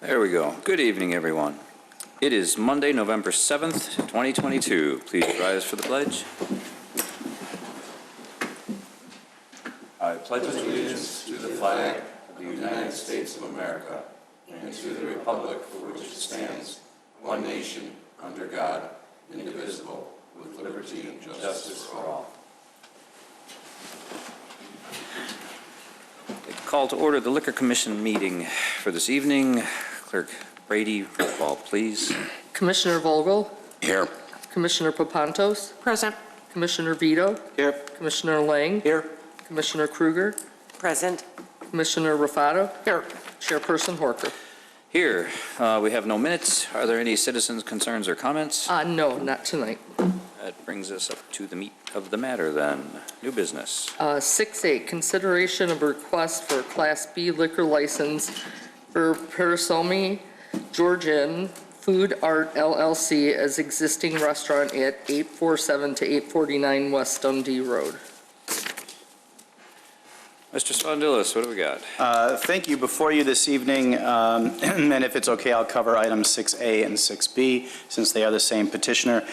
There we go. Good evening, everyone. It is Monday, November 7th, 2022. Please rise for the pledge. I pledge allegiance to the flag of the United States of America and to the republic for which it stands, one nation, under God, indivisible, with liberty and justice for all. Call to order the Liquor Commission meeting for this evening. Clerk Brady, roll call, please. Commissioner Vogel? Here. Commissioner Papantos? Present. Commissioner Vito? Here. Commissioner Lang? Here. Commissioner Kruger? Present. Commissioner Raffato? Here. Chairperson Horker? Here, we have no minutes. Are there any citizens' concerns or comments? No, not tonight. That brings us up to the meat of the matter then. New business. 6A, consideration of a request for a Class B liquor license for Pirosmani, Georgian Food Art LLC as existing restaurant at 847 to 849 West Dundee Road. Mr. Spondilis, what do we got? Thank you. Before you this evening, and if it's okay, I'll cover items 6A and 6B since they are the same petitioner,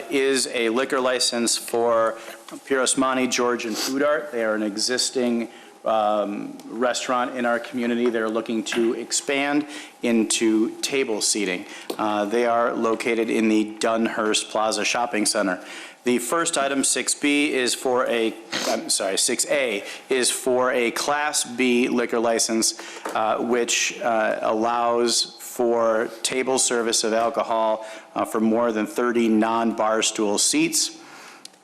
is a liquor license for Pirosmani Georgian Food Art. They are an existing restaurant in our community. They're looking to expand into table seating. They are located in the Dunhurst Plaza Shopping Center. The first item, 6B, is for a, 6A, is for a Class B liquor license, which allows for table service of alcohol for more than 30 non-bar stool seats.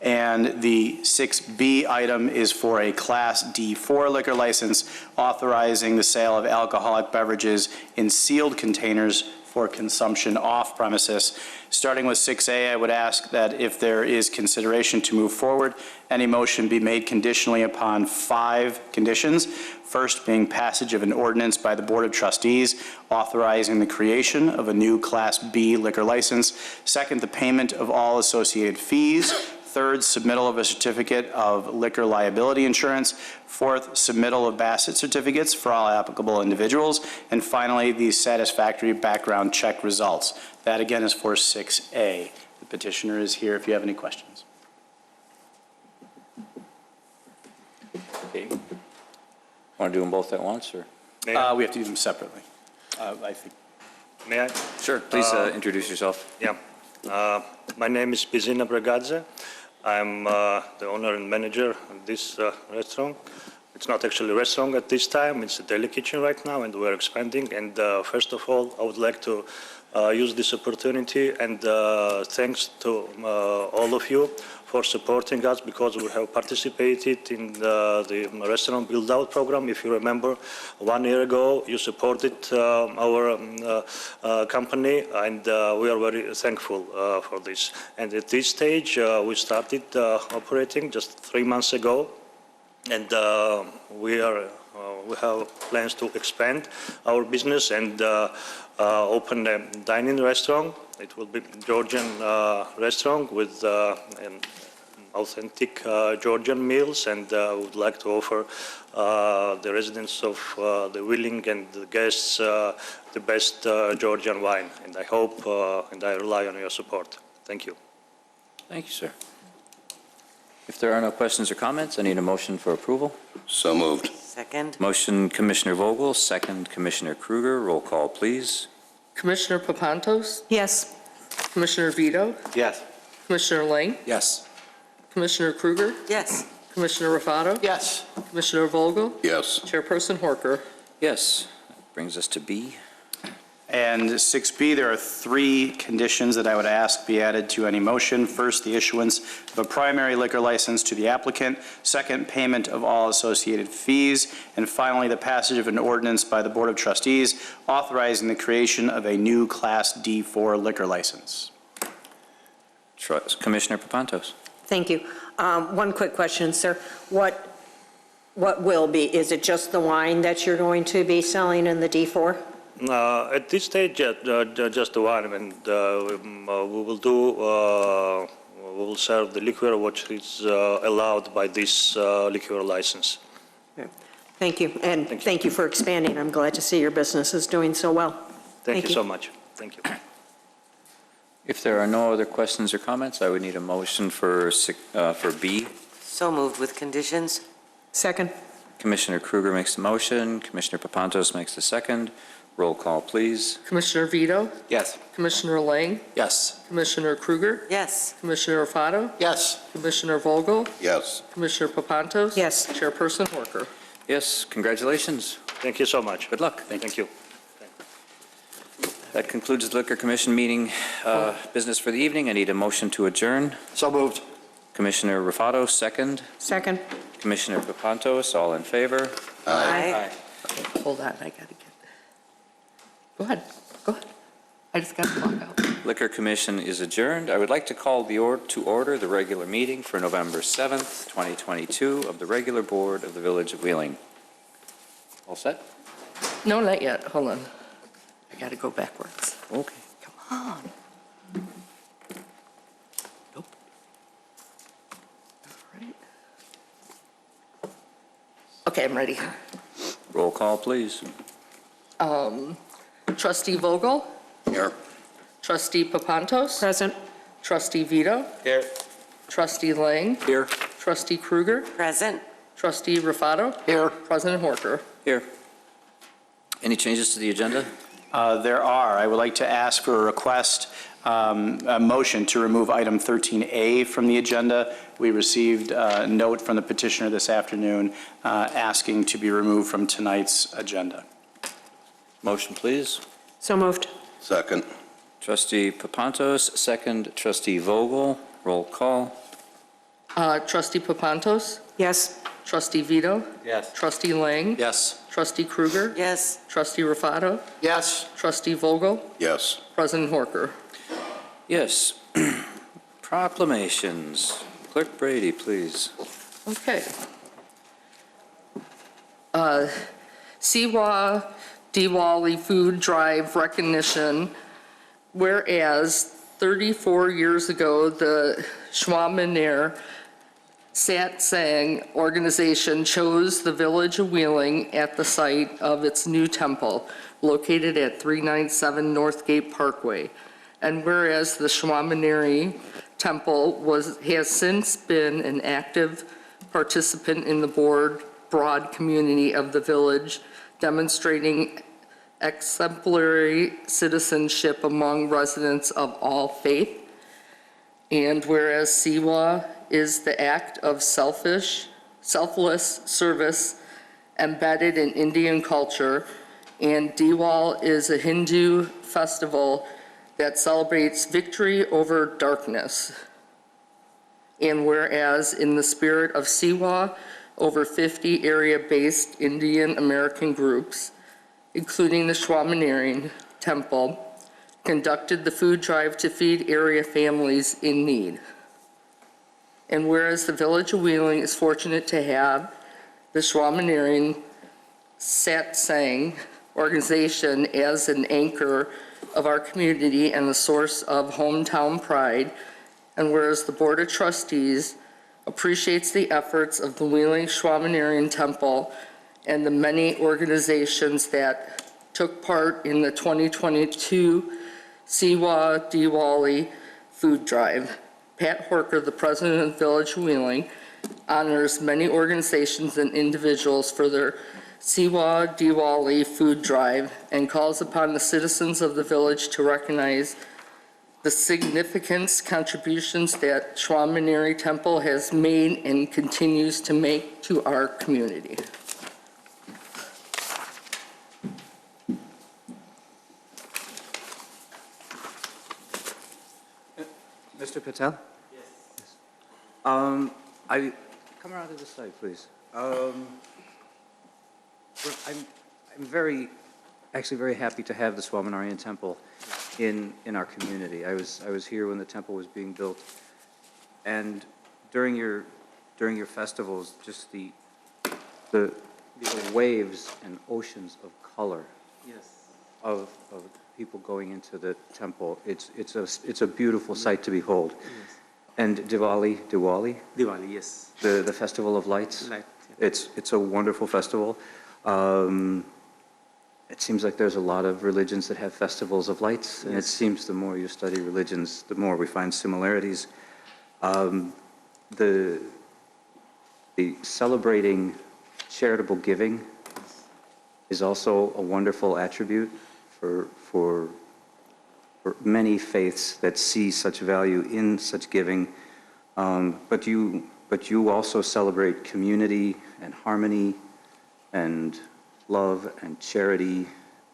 And the 6B item is for a Class D4 liquor license, authorizing the sale of alcoholic beverages in sealed containers for consumption off premises. Starting with 6A, I would ask that if there is consideration to move forward, any motion be made conditionally upon 5 conditions. First being passage of an ordinance by the Board of Trustees authorizing the creation of a new Class B liquor license. Second, the payment of all associated fees. Third, submittal of a certificate of liquor liability insurance. Fourth, submittal of Bassett certificates for all applicable individuals. And finally, the satisfactory background check results. That again is for 6A. The petitioner is here if you have any questions. Okay. Want to do them both at once, or? We have to do them separately, I think. May I? Sure. Please introduce yourself. Yeah. My name is Bizina Bregadze. I'm the owner and manager of this restaurant. It's not actually a restaurant at this time. It's a deli kitchen right now, and we're expanding. And first of all, I would like to use this opportunity and thanks to all of you for supporting us, because we have participated in the restaurant build-out program. If you remember, 1 year ago, you supported our company, and we are very thankful for this. And at this stage, we started operating just 3 months ago, and we have plans to expand our business and open a dine-in restaurant. It will be Georgian restaurant with authentic Georgian meals, and would like to offer the residents of the Willing and the guests the best Georgian wine. And I hope and I rely on your support. Thank you. Thank you, sir. If there are no questions or comments, I need a motion for approval. So moved. Second. Motion, Commissioner Vogel, second, Commissioner Kruger. Roll call, please. Commissioner Papantos? Yes. Commissioner Vito? Yes. Commissioner Lang? Yes. Commissioner Kruger? Yes. Commissioner Raffato? Yes. Commissioner Vogel? Yes. Chairperson Horker? Yes. That brings us to B. And 6B, there are 3 conditions that I would ask be added to any motion. First, the issuance of a primary liquor license to the applicant. Second, payment of all associated fees. And finally, the passage of an ordinance by the Board of Trustees authorizing the creation of a new Class D4 liquor license. Commissioner Papantos. Thank you. One quick question, sir. What will be? Is it just the wine that you're going to be selling in the D4? At this stage, just the wine, and we will serve the liquor which is allowed by this liquor license. Thank you, and thank you for expanding. I'm glad to see your business is doing so well. Thank Thank you you. so much. Thank you. If there are no other questions or comments, I would need a motion for B. So moved with conditions? Second. Commissioner Kruger makes the motion, Commissioner Papantos makes the second. Roll call, please. Commissioner Vito, Yes. Commissioner Lang, Yes. Commissioner Kruger, Yes. Commissioner Raffato, Yes. Commissioner Vogel, Yes. Commissioner Papantos. Yes. Chairperson Horker. Yes, congratulations. Thank you so much. Good luck. Thank you. That concludes the Liquor Commission meeting business for the evening. I need a motion to adjourn. So moved. Commissioner Raffato, second. Second. Commissioner Papantos, all in favor? Aye. Hold on, I gotta get. Go ahead, go ahead. I just got to log out. Liquor Commission is adjourned. I would like to call to order the regular meeting for November 7th, 2022 of the regular board of the Village of Wheeling. All set? No, not yet, hold on. I gotta go backwards. Okay. Come on. Nope. All right. Okay, I'm ready. Roll call, please. Trustee Vogel, Here. Trustee Papantos, Present. Trustee Vito, Here. Trustee Lang, Here. Trustee Kruger, Present? Trustee Raffato, Here. President Horker. Here. Any changes to the agenda? There are. I would like to ask for a request, a motion to remove item 13A from the agenda. We received a note from the petitioner this afternoon asking to be removed from tonight's agenda. Motion, please. So moved. Second. Trustee Papantos, second. Trustee Vogel, roll call. Trustee Papantos, Yes. Trustee Vito, Yes. Trustee Lang, Yes. Trustee Kruger, Yes. Trustee Raffato, Yes. Trustee Vogel, Yes. President Horker. Yes. Proclamations. Clerk Brady, please. Okay. Sewa Diwali Food Drive Recognition, whereas 34 years ago, the Schwabmanair Satsang organization chose the Village of Wheeling at the site of its new temple, located at 397 Northgate Parkway. And whereas the Schwabmanair Temple has since been an active participant in the broad community of the village, demonstrating exemplary citizenship among residents of all faith. And whereas Sewa is the act of selfless service embedded in Indian culture, and Diwali is a Hindu festival that celebrates victory over darkness. And whereas in the spirit of Sewa, over 50 area-based Indian American groups, including the Schwabmanair Temple, conducted the food drive to feed area families in need. And whereas the Village of Wheeling is fortunate to have the Schwabmanair Satsang organization as an anchor of our community and the source of hometown pride, and whereas the Board of Trustees appreciates the efforts of the Wheeling Schwabmanair Temple and the many organizations that took part in the 2022 Sewa Diwali Food Drive. Pat Horker, the president of the Village of Wheeling, honors many organizations and individuals for their Sewa Diwali Food Drive and calls upon the citizens of the village to recognize the significant contributions that Schwabmanair Temple has made and continues to make to our community. Mr. Patel? Yes. Come around to the side, please. I'm actually very happy to have the Schwabmanair Temple in our community. I was here when the temple was being built, and during your festivals, just the waves and oceans of color. Yes. Of people going into the temple. It's a beautiful sight to behold. Yes. And Diwali, Yes. the festival of lights. Light, yeah. It's a wonderful festival. it seems like there's a lot of religions that have festivals of lights, and it seems the more you study religions, the more we find similarities. The celebrating charitable giving is also a wonderful attribute for many faiths that see such value in such giving. But you also celebrate community and harmony and love and charity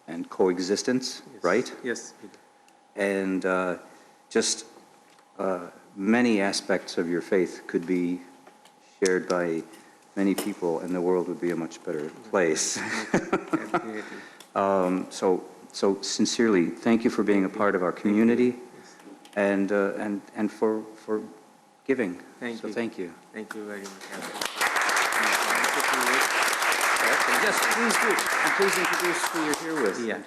and coexistence, right? Yes. And just many aspects of your faith could be shared by many people, and the world would be a much better place. So sincerely, thank you for being a part of our community, and for giving. Thank so you. Thank you. Thank you very much. Yes, please do. And please introduce who you're here with. Yeah.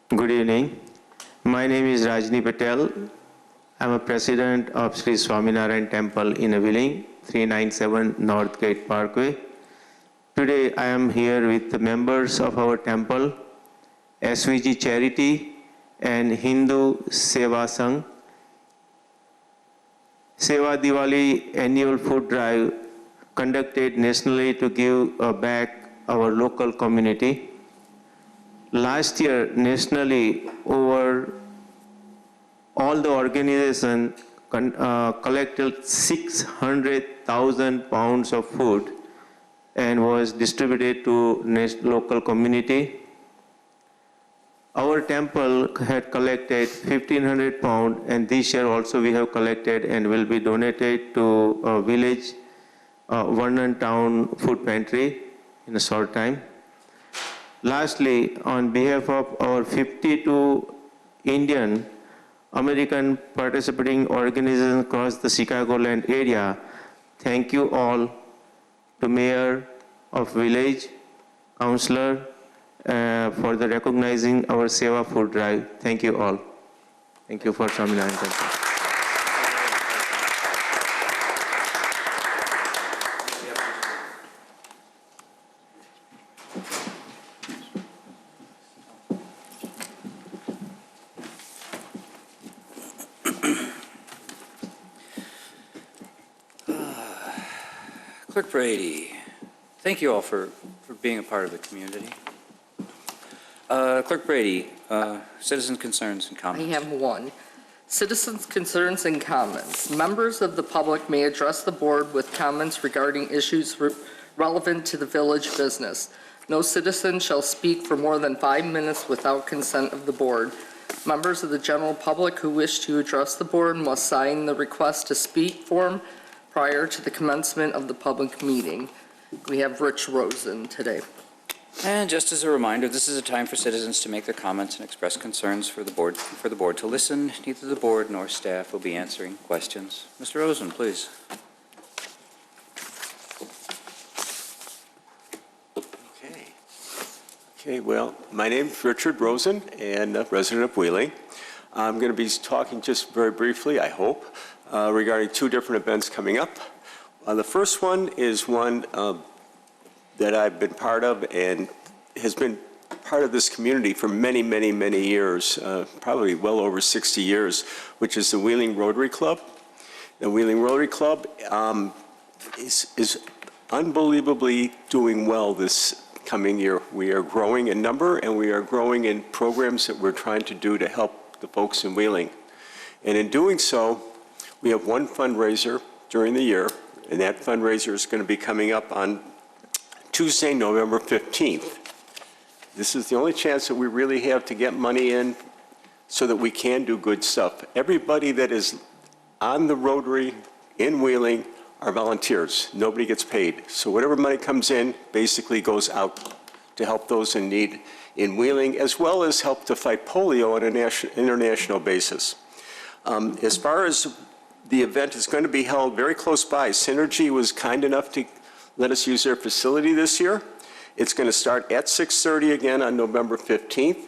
Good evening. My name is Rajni Patel. I'm a president of Sri Swaminarayan Temple in Wheeling, 397 North Gate Parkway. Today I am here with the members of our temple, SVG Charity and Hindu Sewa Sangh. Sewa Diwali annual food drive conducted nationally to give back our local community. Last year, nationally, over all the organization collected 600,000 pounds of food and was distributed to local community. Our temple had collected 1,500 pounds, and this year also we have collected and will be donated to a village, Vernon Town Food Pantry in a short time. Lastly, on behalf of our 52 Indian American participating organizations across the Chicagoland area, thank you all to Mayor of Village, Councillor, for the recognizing our Sewa food drive. Thank you all. Thank you for Swaminarayan Temple. Clerk Brady, thank you all for being a part of the community. Clerk Brady, citizen concerns and I comments. have one. Citizens' concerns and comments. Members of the public may address the board with comments regarding issues relevant to the village business. No citizen shall speak for more than 5 minutes without consent of the board. Members of the general public who wish to address the board must sign the request to speak form prior to the commencement of the public meeting. We have Rich Rosen today. And just as a reminder, this is a time for citizens to make their comments and express concerns for the board to listen. Neither the board nor staff will be answering questions. Mr. Rosen, please. Okay, well, my name is Richard Rosen, and a resident of Wheeling. I'm going to be talking just very briefly, I hope, regarding two different events coming up. The first one is one that I've been part of and has been part of this community for many, many, many years, probably well over 60 years, which is the Wheeling Rotary Club. The Wheeling Rotary Club is unbelievably doing well this coming year. We are growing in number, and we are growing in programs that we're trying to do to help the folks in Wheeling. And in doing so, we have one fundraiser during the year, and that fundraiser is going to be coming up on Tuesday, November 15th. This is the only chance that we really have to get money in so that we can do good stuff. Everybody that is on the Rotary in Wheeling are volunteers. Nobody gets paid. So whatever money comes in basically goes out to help those in need in Wheeling, as well as help to fight polio on an international basis. As far as the event is going to be held very close by, Synergy was kind enough to let us use their facility this year. It's going to start at 6:30 again on November 15th.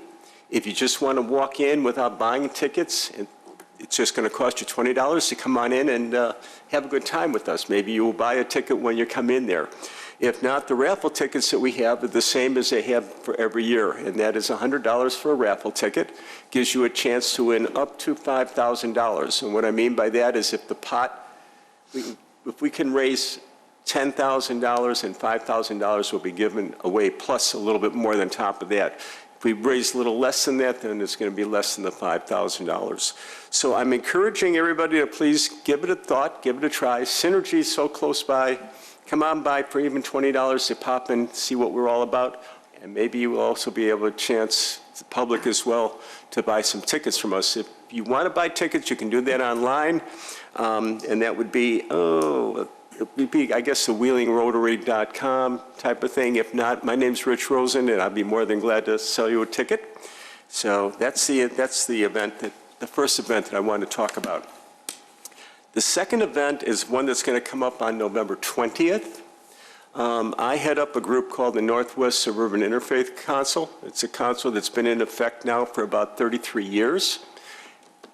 If you just want to walk in without buying tickets, it's just going to cost you $20 to come on in and have a good time with us. Maybe you will buy a ticket when you come in there. If not, the raffle tickets that we have are the same as they have for every year, and that is $100 for a raffle ticket. Gives you a chance to win up to $5,000. And what I mean by that is if the pot, if we can raise $10,000 and $5,000 will be given away, plus a little bit more than top of that. If we raise a little less than that, then it's going to be less than the $5,000. So I'm encouraging everybody to please give it a thought, give it a try. Synergy is so close by. Come on by for even $20 to pop in, see what we're all about. And maybe you will also be able to chance the public as well to buy some tickets from us. If you want to buy tickets, you can do that online. And that would be, I guess, the wheelingrotary.com type of thing. If not, my name's Rich Rosen, and I'd be more than glad to sell you a ticket. So that's the event, the first event that I wanted to talk about. The second event is one that's going to come up on November 20th. I head up a group called the Northwest Suburban Interfaith Council. It's a council that's been in effect now for about 33 years.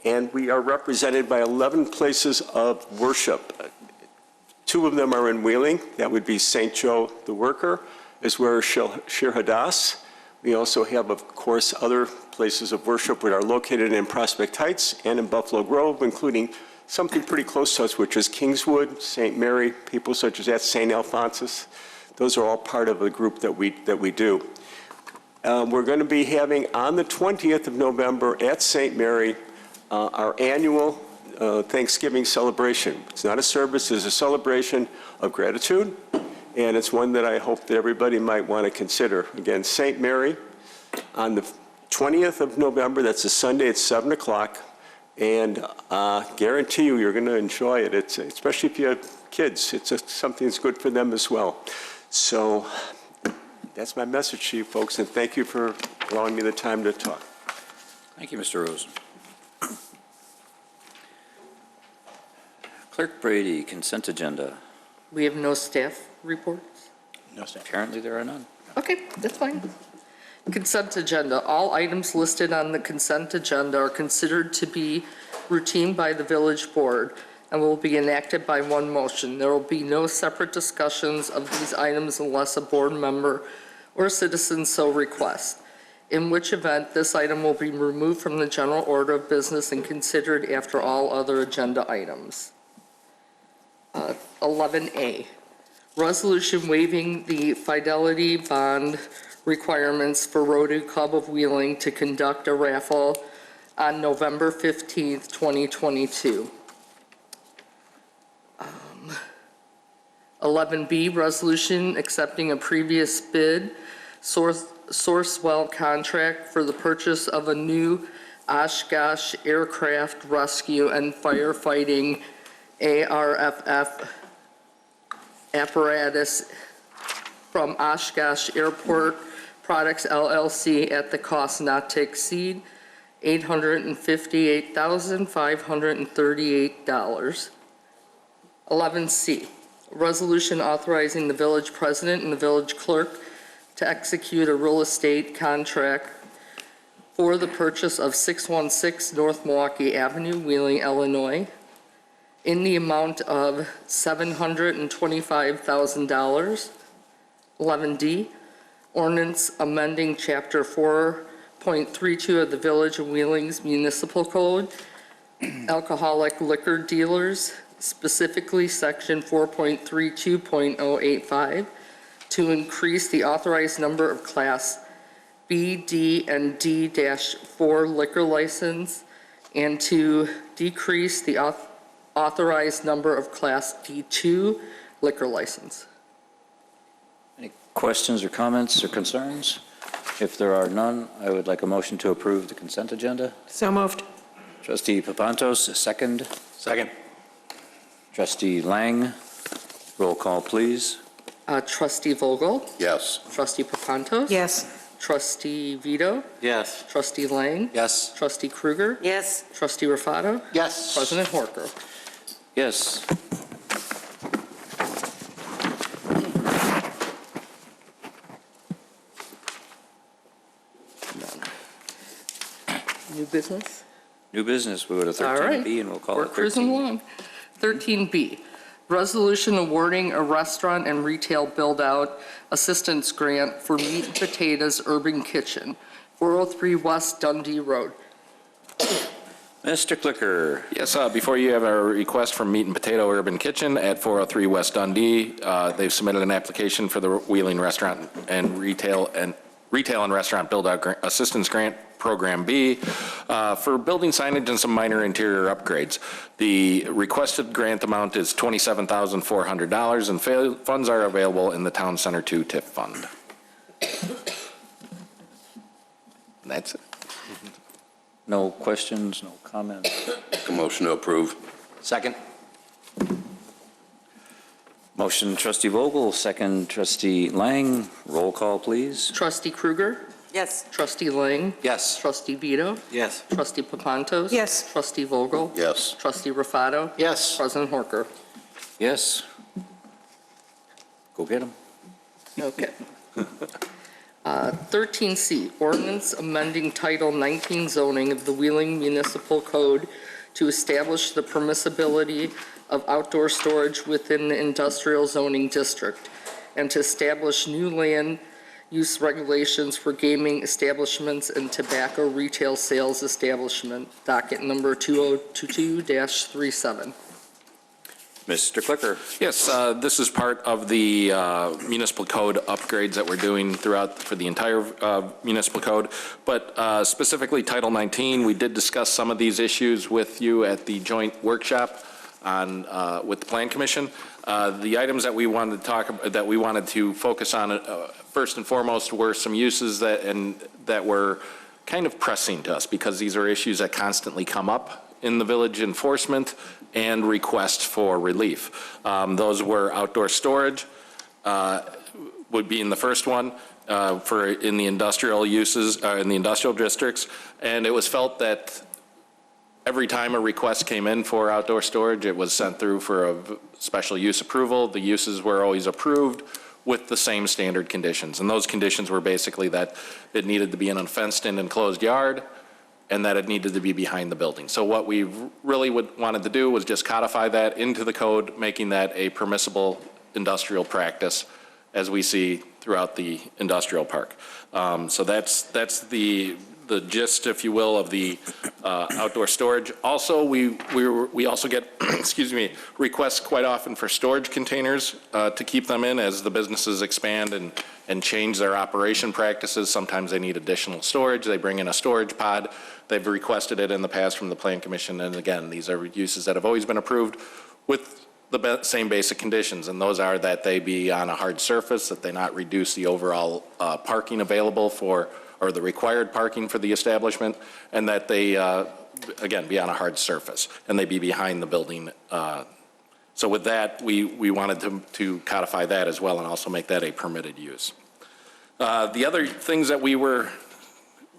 And we are represented by 11 places of worship. 2 of them are in Wheeling. That would be St. Joe the Worker, as well as Shir Hadass. We also have, of course, other places of worship that are located in Prospect Heights and in Buffalo Grove, including something pretty close to us, which is Kingswood, St. Mary, people such as that, St. Alphonsus. Those are all part of the group that we do. We're going to be having on the 20th of November at St. Mary our annual Thanksgiving celebration. It's not a service, it's a celebration of gratitude, and it's one that I hope that everybody might want to consider. Again, St. Mary on the 20th of November, that's a Sunday at 7 o'clock, and guarantee you, you're going to enjoy it. It's, especially if you have kids, it's something that's good for them as well. So that's my message to you folks, and thank you for allowing me the time to talk. Thank you, Mr. Rosen. Clerk Brady, consent agenda. We have no staff reports? No, apparently there are none. Okay, that's fine. Consent agenda. All items listed on the consent agenda are considered to be routine by the village board and will be enacted by one motion. There will be no separate discussions of these items unless a board member or citizen so requests, in which event this item will be removed from the general order of business and considered after all other agenda items. 11A, resolution waiving the fidelity bond requirements for Rotary Club of Wheeling to conduct a raffle on November 15th, 2022. 11B, resolution accepting a previous bid Sourcewell contract for the purchase of a new Oshkosh aircraft rescue and firefighting ARFF apparatus from Oshkosh Airport Products LLC at the cost not to exceed $858,538. 11C, resolution authorizing the village president and the village clerk to execute a real estate contract for the purchase of 616 North Milwaukee Avenue, Wheeling, Illinois, in the amount of $725,000. 11D, ordinance amending Chapter 4.32 of the Village of Wheeling's Municipal Code, alcoholic liquor dealers, specifically Section 4.32.085, to increase the authorized number of Class B, D, and D-4 liquor license, and to decrease the authorized number of Class D2 liquor license. Any questions or comments or concerns? If there are none, I would like a motion to approve the consent agenda. So moved. Trustee Papantos, second. Second. Trustee Lang, roll call, please. Trustee Vogel? Yes. Trustee Papantos? Yes. Trustee Vito? Yes. Trustee Lang? Yes. Trustee Krueger? Yes. Trustee Rufato? Yes. President Horker? Yes. New business? New business, we'll go to All right. 13B and we'll call We're it 13. cruising along. 13B, resolution awarding a restaurant and retail build-out assistance grant for Meat and Potatoes Urban Kitchen, 403 West Dundee Road. Mr. Clicker. Yes, before you have a request from Meat and Potato Urban Kitchen at 403 West Dundee. They've submitted an application for the Wheeling Restaurant and Retail and Restaurant Build-Out Assistance Grant, Program B, for building signage and some minor interior upgrades. The requested grant amount is $27,400, and funds are available in the Town Center 2 TIF Fund. And that's it. No questions, no comments. A motion to approve. Second. Motion trustee Vogel, second trustee Lang. Roll call, please. Trustee Krueger? Yes. Trustee Lang? Yes. Trustee Vito? Yes. Trustee Papantos? Yes. Trustee Vogel? Yes. Trustee Rufato? Yes. President Horker? Yes. Go get him. Okay. 13C, ordinance amending Title 19 zoning of the Wheeling Municipal Code to establish the permissibility of outdoor storage within the industrial zoning district and to establish new land use regulations for gaming establishments and tobacco retail sales establishment, docket number 2022-37. Mr. Clicker. Yes, this is part of the municipal code upgrades that we're doing throughout for the entire municipal code, but specifically Title 19. We did discuss some of these issues with you at the joint workshop on with the Plan Commission. The items that we wanted to focus on first and foremost were some uses that were kind of pressing to us because these are issues that constantly come up in the village enforcement and requests for relief. Those were outdoor storage, would be in the first one in the industrial uses, in the industrial districts, and it was felt that every time a request came in for outdoor storage, it was sent through for a special use approval. The uses were always approved with the same standard conditions, and those conditions were basically that it needed to be in a fenced-in enclosed yard, and that it needed to be behind the building. So what we really wanted to do was just codify that into the code, making that a permissible industrial practice as we see throughout the industrial park. So that's the gist, if you will, of the outdoor storage. Also, we also get, excuse me, requests quite often for storage containers to keep them in as the businesses expand and change their operation practices. Sometimes they need additional storage. They bring in a storage pod. They've requested it in the past from the Plan Commission, and again, these are uses that have always been approved with the same basic conditions, and those are that they be on a hard surface, that they not reduce the overall parking available for, or the required parking for the establishment, and that they, again, be on a hard surface, and they be behind the building. So with that, we wanted to codify that as well and also make that a permitted use. The other things that we've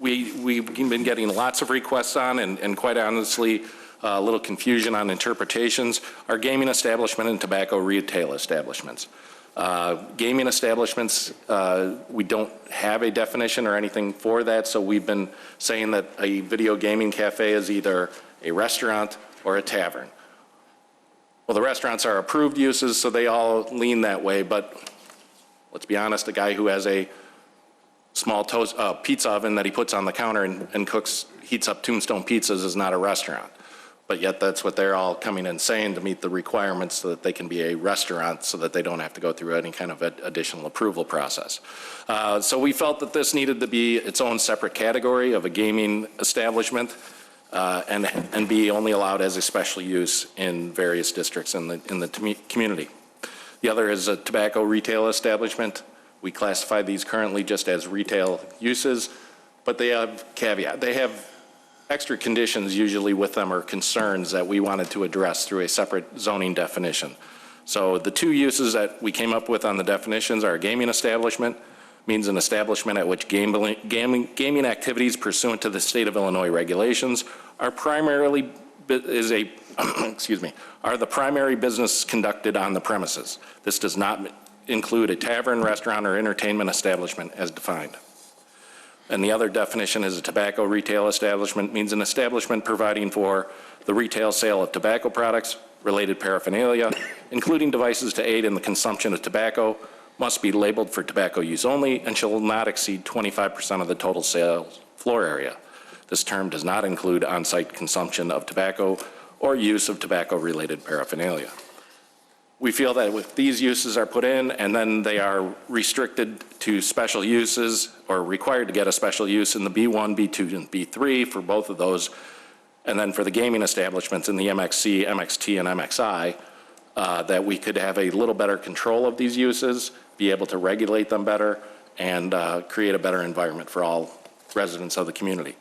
been getting lots of requests on, and quite honestly, a little confusion on interpretations, are gaming establishment and tobacco retail establishments. Gaming establishments, we don't have a definition or anything for that, so we've been saying that a video gaming cafe is either a restaurant or a tavern. Well, the restaurants are approved uses, so they all lean that way, but let's be honest, a guy who has a small pizza oven that he puts on the counter and heats up Tombstone pizzas is not a restaurant. But yet that's what they're all coming in saying to meet the requirements so that they can be a restaurant so that they don't have to go through any kind of additional approval process. So we felt that this needed to be its own separate category of a gaming establishment and be only allowed as a special use in various districts in the community. The other is a tobacco retail establishment. We classify these currently just as retail uses, but they have caveat. They have extra conditions usually with them or concerns that we wanted to address through a separate zoning definition. So the two uses that we came up with on the definitions are a gaming establishment, means an establishment at which gaming activities pursuant to the state of Illinois regulations are primarily are the primary business conducted on the premises. This does not include a tavern, restaurant, or entertainment establishment as defined. And the other definition is a tobacco retail establishment means an establishment providing for the retail sale of tobacco products, related paraphernalia, including devices to aid in the consumption of tobacco, must be labeled for tobacco use only and shall not exceed 25% of the total sales floor area. This term does not include on-site consumption of tobacco or use of tobacco-related paraphernalia. We feel that if these uses are put in and then they are restricted to special uses or required to get a special use in the B1, B2, and B3 for both of those, and then for the gaming establishments in the MXC, MXT, and MXI, that we could have a little better control of these uses, be able to regulate them better, and create a better environment for all residents of the community.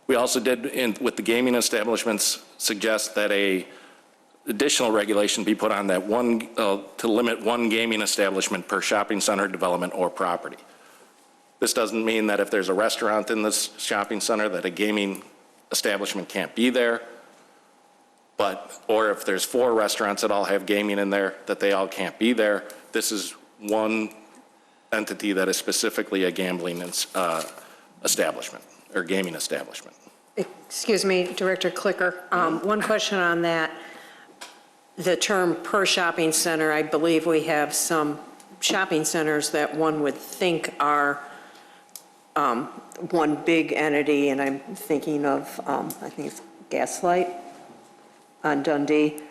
We also did, with the gaming establishments, suggest that a additional regulation be put on that to limit one gaming establishment per shopping center development or property. This doesn't mean that if there's a restaurant in this shopping center that a gaming establishment can't be there, or if there's 4 restaurants that all have gaming in there, that they all can't be there. This is one entity that is specifically a gambling establishment or gaming establishment. Excuse me, Director Clicker. One question on that. The term per shopping center, I believe we have some shopping centers that one would think are one big entity, and I'm thinking of, I think it's Gaslight on Dundee.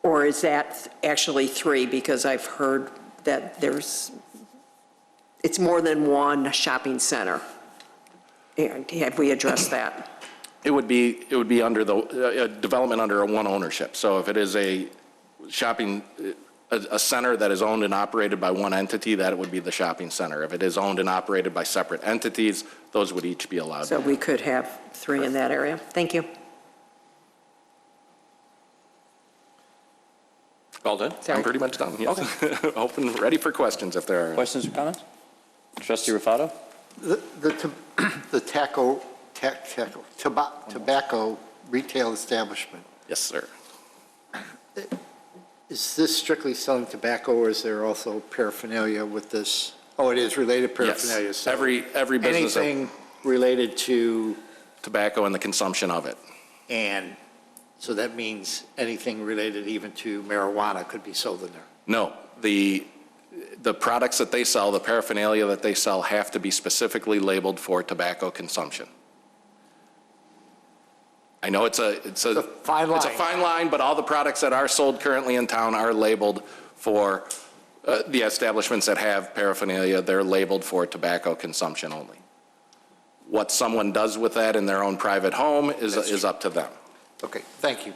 Or is that actually 3? Because I've heard that it's more than one shopping center. Have we addressed that? It would be under the development under a one ownership. So if it is a shopping, a center that is owned and operated by one entity, that would be the shopping center. If it is owned and operated by separate entities, those would each be allowed. So we could have 3 in that area. Thank you. All done? Sorry. I'm pretty much done. Yes. Okay. Open, ready for questions if there are. Questions or comments? Trustee Rufato? The tobacco retail establishment, Yes, sir. is this strictly selling tobacco, or is there also paraphernalia with this? Oh, it is related paraphernalia. Yes. So Every business. anything related to, Tobacco and the consumption of it. and so that means anything related even to marijuana could be sold in there? No, the products that they sell, the paraphernalia that they sell have to be specifically labeled for tobacco consumption. I know it's a fine line. It's a fine line, but all the products that are sold currently in town are labeled for, the establishments that have paraphernalia, they're labeled for tobacco consumption only. What someone does with that in their own private home is up to them. Okay, thank you.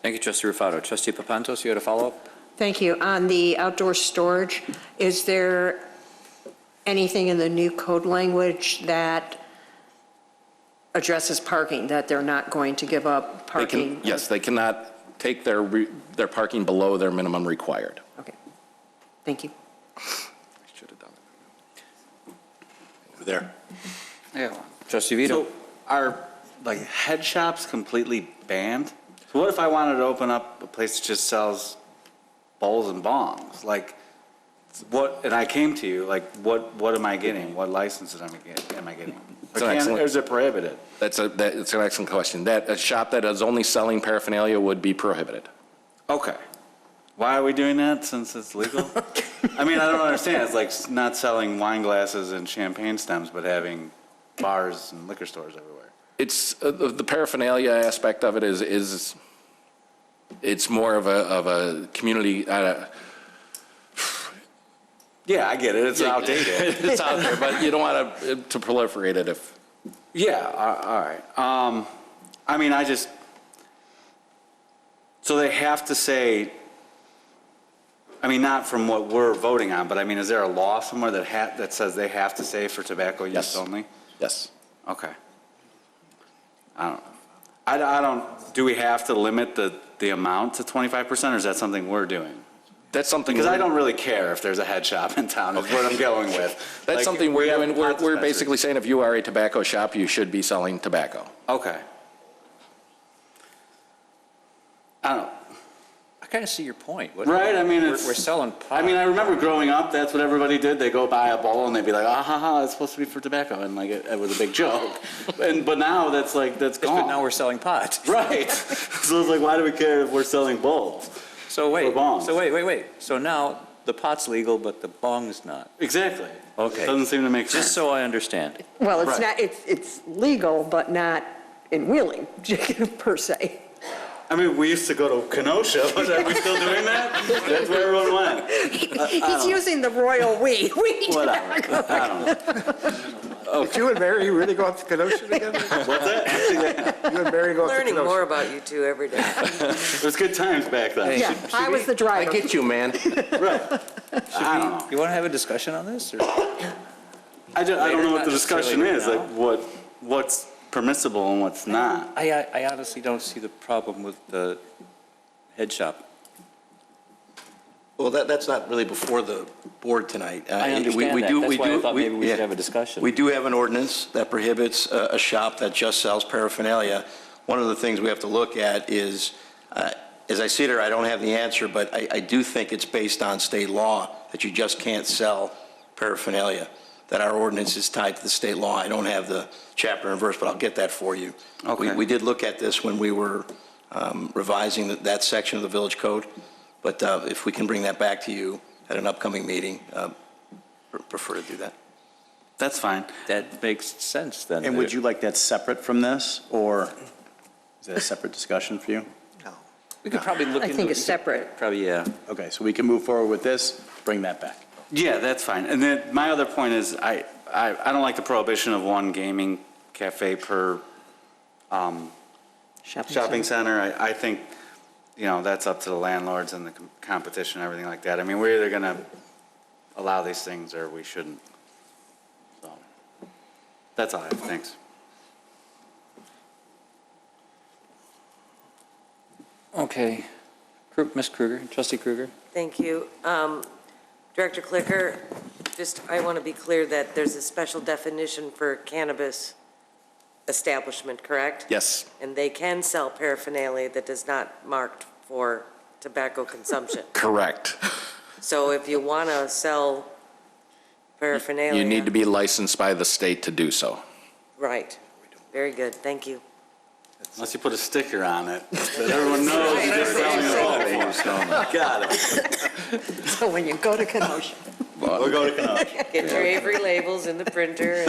Thank you, Trustee Rufato. Trustee Papantos, you had a follow-up? Thank you. On the outdoor storage, is there anything in the new code language that addresses parking, that they're not going to give up parking? Yes, they cannot take their parking below their minimum required. Okay. Thank you. I should have done it. Over there. Yeah. Trustee Vito? So are head shops completely banned? So what if I wanted to open up a place that just sells bowls and bongs? And I came to you, what am I getting? What licenses am I getting? Or is it prohibited? That's an excellent question. A shop that is only selling paraphernalia would be prohibited. Okay. Why are we doing that since it's legal? I mean, I don't understand. It's like not selling wine glasses and champagne stems, but having bars and liquor stores everywhere. It's the paraphernalia aspect of it is it's more of a community. Yeah, I get it. It's outdated. It's out there, but you don't want to proliferate it if. Yeah, all right. I mean, so they have to say, I mean, not from what we're voting on, but I mean, is there a law somewhere that says they have to say for tobacco use only? Yes. Okay. I don't, do we have to limit the amount to 25%, or is that something we're doing? That's something. Because I don't really care if there's a head shop in town, is what I'm going with. That's something we're doing. We're basically saying if you are a tobacco shop, you should be selling tobacco. Okay. I don't know. I kind of see your point. Right, I mean, it's... We're selling pot. I mean, I remember growing up, that's what everybody did. They go buy a bowl and they'd be like, ah, ha, ha, it's supposed to be for tobacco. And like, it was a big joke. But now that's like, that's gone. But now we're selling pot. Right. So it's like, why do we care if we're selling bowls? So wait, Or bongs. wait. So now the pot's legal, but the bong's not. Exactly. Okay. Doesn't seem to make sense. Just so I understand. Well, it's Right. not, it's legal, but not in Wheeling, per se. I mean, we used to go to Kenosha, but are we still doing that? That's where everyone went. He's using the royal we. Whatever. I don't know. Did you and Mary really go up to Kenosha together? What's that? You and Mary go up to Learning Kenosha? more about you two every day. It was good times back then. Yeah, I was the I driver. get you, man. Right. I don't know. You want to have a discussion on this? Or? I don't know what Not the discussion necessarily is, right like what's permissible and what's not. I honestly don't see the problem with the head shop. Well, that's not really before the board tonight. I understand that. That's why I thought maybe we should have a discussion. We do have an ordinance that prohibits a shop that just sells paraphernalia. One of the things we have to look at is, as I see it here, I don't have the answer, but I do think it's based on state law that you just can't sell paraphernalia, that our ordinance is tied to the state law. I don't have the chapter and verse, but I'll get that for you. Okay. We did look at this when we were revising that section of the village code, but if we can bring that back to you at an upcoming meeting, prefer to do that. That's fine. That makes sense then. And would you like that separate from this, or is that a separate discussion for you? We could probably look I into think it. it's separate. Probably, yeah. Okay, so we can move forward with this, bring that back. Yeah, that's fine. And then my other point is I don't like the prohibition of one gaming cafe per shopping center. I think, that's up to the landlords and the competition and everything like that. I mean, we're either going to allow these things or we shouldn't. So that's all I have. Thanks. Okay. Ms. Kruger, Trustee Kruger? Thank you. Director Clicker, I want to be clear that there's a special definition for cannabis establishment, correct? Yes. And they can sell paraphernalia that is not marked for tobacco consumption. Correct. So if you want to sell paraphernalia. You need to be licensed by the state to do so. Right. Very good. Thank you. Unless you put a sticker on it, that everyone knows you're just selling it. Got it. So when you go to Kenosha. We'll go to Kenosha. Get your Avery labels in the printer.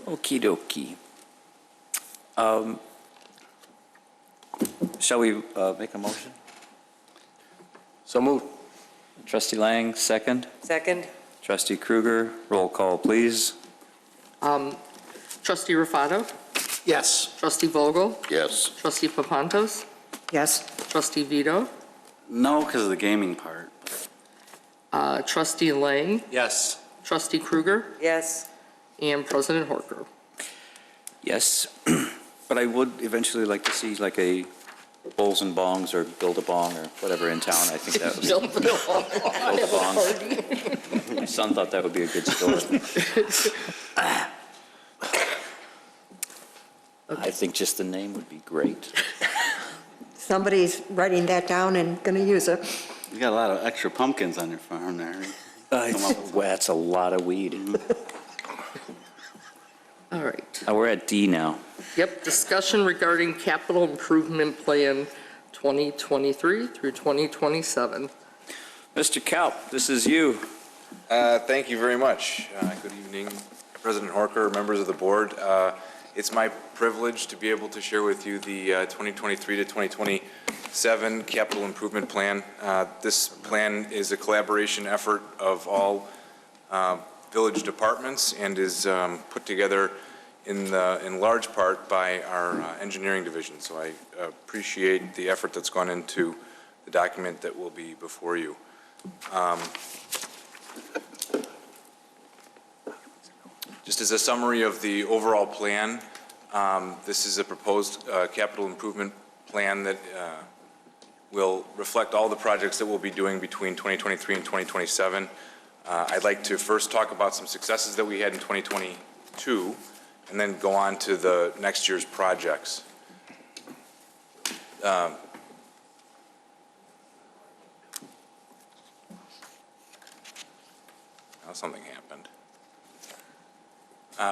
Okie dokie. Shall we make a motion? So moved. Trustee Lang, second. Second? Trustee Kruger, roll call, please. Trustee Rufato? Yes. Trustee Vogel? Yes. Trustee Papantos? Yes. Trustee Vito? No, because of the gaming part. Trustee Lang? Yes. Trustee Kruger? Yes. And President Horker. Yes, but I would eventually like to see like a Bowls and Bongs or Build-A-Bong or whatever in town. I think that would Build-A-Bong. My son thought that would be a good store. I think just the name would be great. Somebody's writing that down and going to use it. You got a lot of extra pumpkins on your farm there. Well, that's a lot of weed. All right. We're at D now. Yep, discussion regarding capital improvement plan 2023 through 2027. Mr. Kaup, this is you. Thank you very much. Good evening, President Horker, members of the board. It's my privilege to be able to share with you the 2023 to 2027 capital improvement plan. This plan is a collaboration effort of all village departments and is put together in large part by our engineering division. So I appreciate the effort that's gone into the document that will be before you. Just as a summary of the overall plan, this is a proposed capital improvement plan that will reflect all the projects that we'll be doing between 2023 and 2027. I'd like to first talk about some successes that we had in 2022 and then go on to the next year's projects. something happened.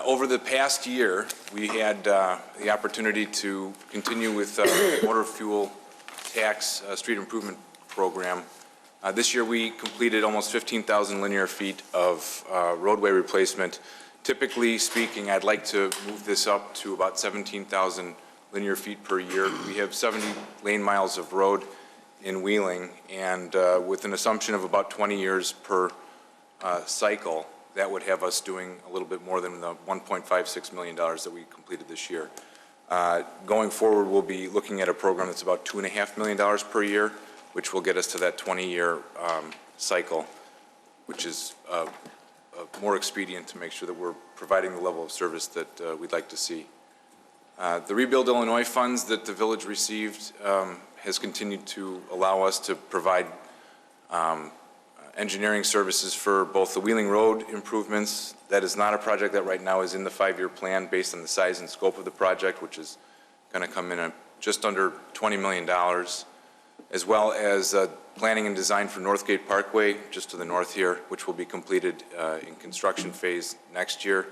Over the past year, we had the opportunity to continue with motor fuel tax street improvement program. This year, we completed almost 15,000 linear feet of roadway replacement. Typically speaking, I'd like to move this up to about 17,000 linear feet per year. We have 70 lane miles of road in Wheeling, and with an assumption of about 20 years per cycle, that would have us doing a little bit more than the $1.56 million that we completed this year. Going forward, we'll be looking at a program that's about $2.5 million per year, which will get us to that 20-year cycle, which is more expedient to make sure that we're providing the level of service that we'd like to see. The Rebuild Illinois funds that the village received has continued to allow us to provide engineering services for both the Wheeling Road improvements. That is not a project that right now is in the 5-year plan based on the size and scope of the project, which is going to come in at just under $20 million, as well as planning and design for Northgate Parkway, just to the north here, which will be completed in construction phase next year,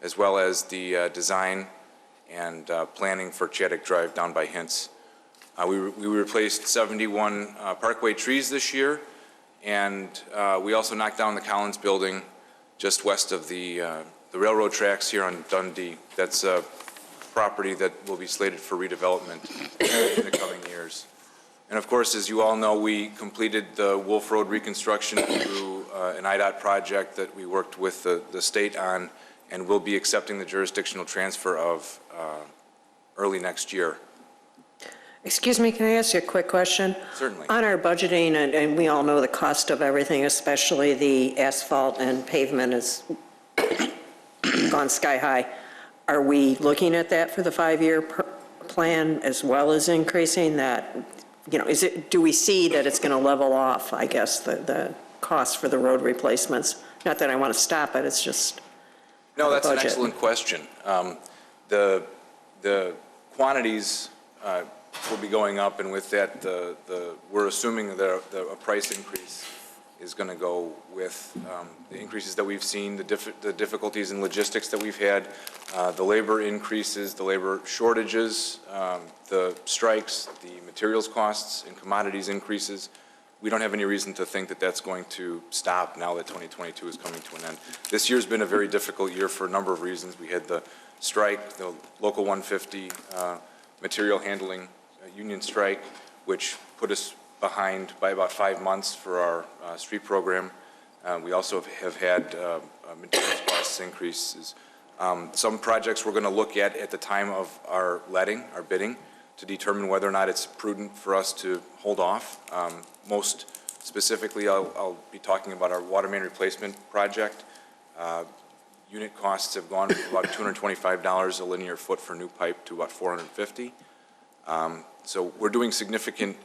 as well as the design and planning for Chaddock Drive down by Hintz. We replaced 71 parkway trees this year, and we also knocked down the Collins building just west of the railroad tracks here on Dundee. That's a property that will be slated for redevelopment in the coming years. And of course, as you all know, we completed the Wolf Road reconstruction through an IDOT project that we worked with the state on, and will be accepting the jurisdictional transfer of early next year. Excuse me, can I ask you a quick question? Certainly. On our budgeting, and we all know the cost of everything, especially the asphalt and pavement has gone sky high. Are we looking at that for the 5-year plan as well as increasing that? You know, do we see that it's going to level off, I guess, the cost for the road replacements? Not that I want to stop it, it's just No, that's an budget. excellent question. The quantities will be going up, and with that, we're assuming that a price increase is going to go with the increases that we've seen, the difficulties in logistics that we've had, the labor increases, the labor shortages, the strikes, the materials costs and commodities increases. We don't have any reason to think that that's going to stop now that 2022 is coming to an end. This year's been a very difficult year for a number of reasons. We had the strike, the Local 150 material handling union strike, which put us behind by about 5 months for our street program. We also have had materials costs increases. Some projects we're going to look at the time of our letting, our bidding, to determine whether or not it's prudent for us to hold off. Most specifically, I'll be talking about our water main replacement project. Unit costs have gone from about $225 a linear foot for new pipe to about $450. So we're doing significant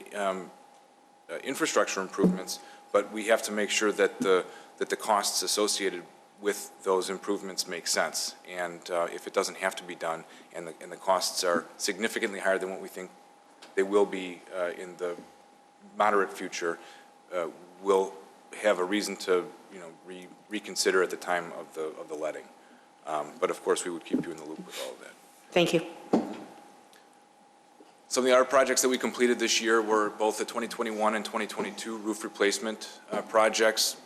infrastructure improvements, but we have to make sure that the costs associated with those improvements make sense. And if it doesn't have to be done, and the costs are significantly higher than what we think they will be in the moderate future, we'll have a reason to, reconsider at the time of the letting. But of course, we would keep you in the loop with all of that. Thank you. Some of the other projects that we completed this year were both the 2021 and 2022 roof replacement projects.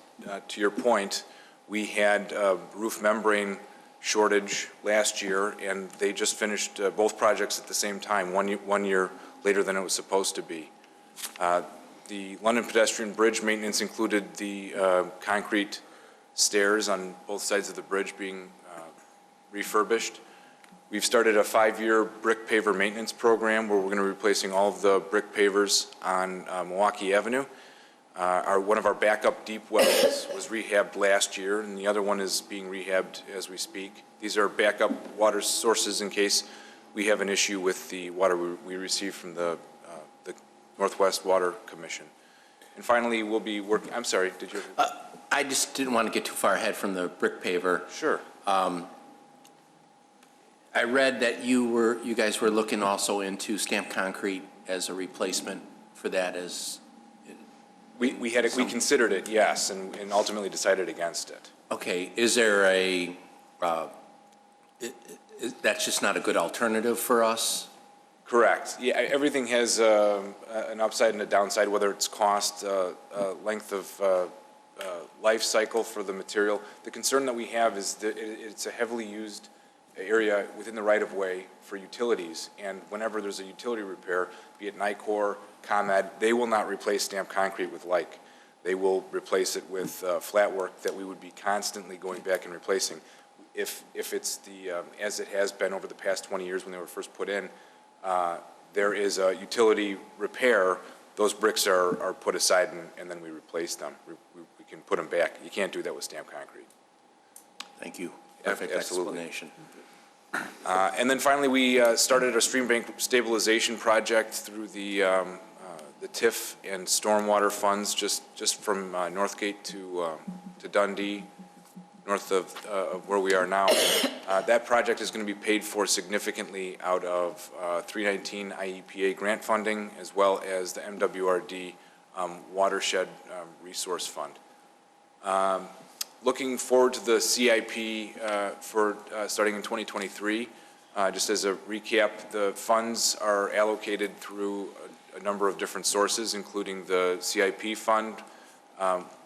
To your point, we had a roof membrane shortage last year, and they just finished both projects at the same time, one year later than it was supposed to be. The London pedestrian bridge maintenance included the concrete stairs on both sides of the bridge being refurbished. We've started a 5-year brick paver maintenance program where we're going to be replacing all of the brick pavers on Milwaukee Avenue. One of our backup deep wells was rehabbed last year, and the other one is being rehabbed as we speak. These are backup water sources in case we have an issue with the water we receive from the Northwest Water Commission. And finally, we'll be working, I'm sorry, did you? I just didn't want to get too far ahead from the brick paver. Sure. I read that you guys were looking also into stamped concrete as a replacement for that as? We considered it, yes, and ultimately decided against it. Okay, is there that's just not a good alternative for us? Correct. Yeah, everything has an upside and a downside, whether it's cost, length of life cycle for the material. The concern that we have is that it's a heavily used area within the right-of-way for utilities, and whenever there's a utility repair, be it NICOR, ComEd, they will not replace stamped concrete with like. They will replace it with flat work that we would be constantly going back and replacing. If it's as it has been over the past 20 years when they were first put in, there is a utility repair, those bricks are put aside and then we replace them. We can put them back. You can't do that with stamped concrete. Thank you. Perfect explanation. And then finally, we started a stream bank stabilization project through the TIF and stormwater funds just from Northgate to Dundee, north of where we are now. That project is going to be paid for significantly out of 319 IEPA grant funding, as well as the MWRD Watershed Resource Fund. Looking forward to the CIP for starting in 2023. Just as a recap, the funds are allocated through a number of different sources, including the CIP fund,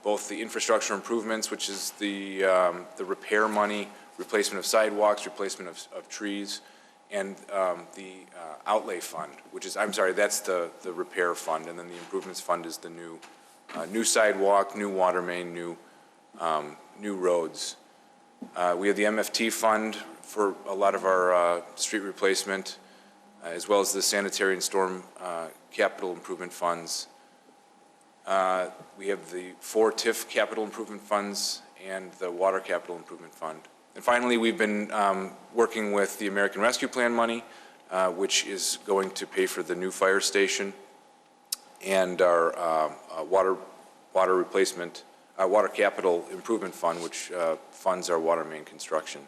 both the infrastructure improvements, which is the repair money, replacement of sidewalks, replacement of trees, and the outlay fund, which is, I'm sorry, that's the repair fund, and then the improvements fund is the new sidewalk, new water main, new roads. We have the MFT fund for a lot of our street replacement, as well as the sanitary and storm capital improvement funds. We have the 4 TIF capital improvement funds and the water capital improvement fund. And finally, we've been working with the American Rescue Plan money, which is going to pay for the new fire station and our water replacement, water capital improvement fund, which funds our water main construction.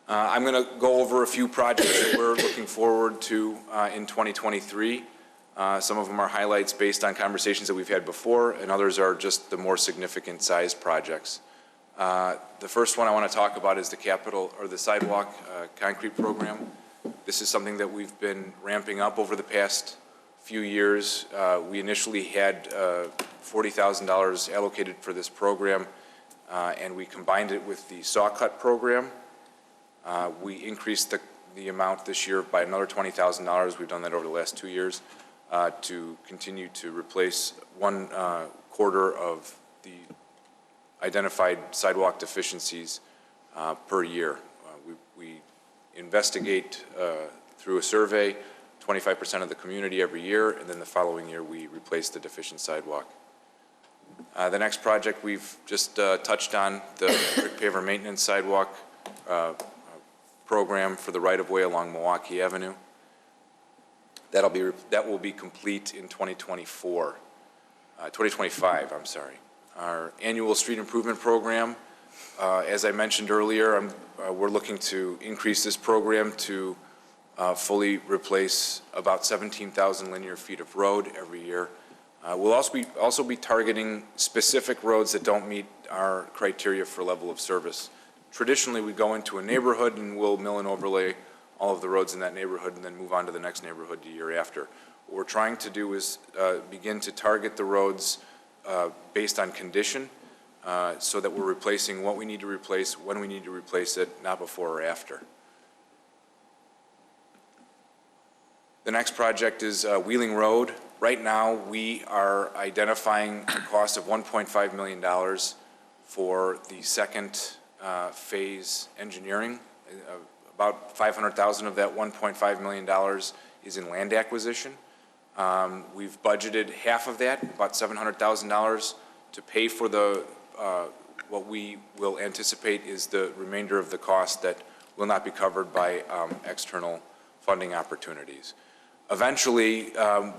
I'm going to go over a few projects that we're looking forward to in 2023. Some of them are highlights based on conversations that we've had before, and others are just the more significant size projects. The first one I want to talk about is the sidewalk concrete program. This is something that we've been ramping up over the past few years. We initially had $40,000 allocated for this program, and we combined it with the saw cut program. We increased the amount this year by another $20,000. We've done that over the last 2 years to continue to replace 1/4 of the identified sidewalk deficiencies per year. We investigate through a survey 25% of the community every year, and then the following year we replace the deficient sidewalk. The next project we've just touched on, the brick paver maintenance sidewalk program for the right-of-way along Milwaukee Avenue. That will be complete in 2025, I'm sorry. Our annual street improvement program, as I mentioned earlier, we're looking to increase this program to fully replace about 17,000 linear feet of road every year. We'll also be targeting specific roads that don't meet our criteria for level of service. Traditionally, we go into a neighborhood and we'll mill and overlay all of the roads in that neighborhood and then move on to the next neighborhood the year after. What we're trying to do is begin to target the roads based on condition so that we're replacing what we need to replace, when we need to replace it, not before or after. The next project is Wheeling Road. Right now, we are identifying a cost of $1.5 million for the second phase engineering. About $500,000 of that $1.5 million is in land acquisition. We've budgeted half of that, about $700,000, to pay for what we will anticipate is the remainder of the cost that will not be covered by external funding opportunities. Eventually,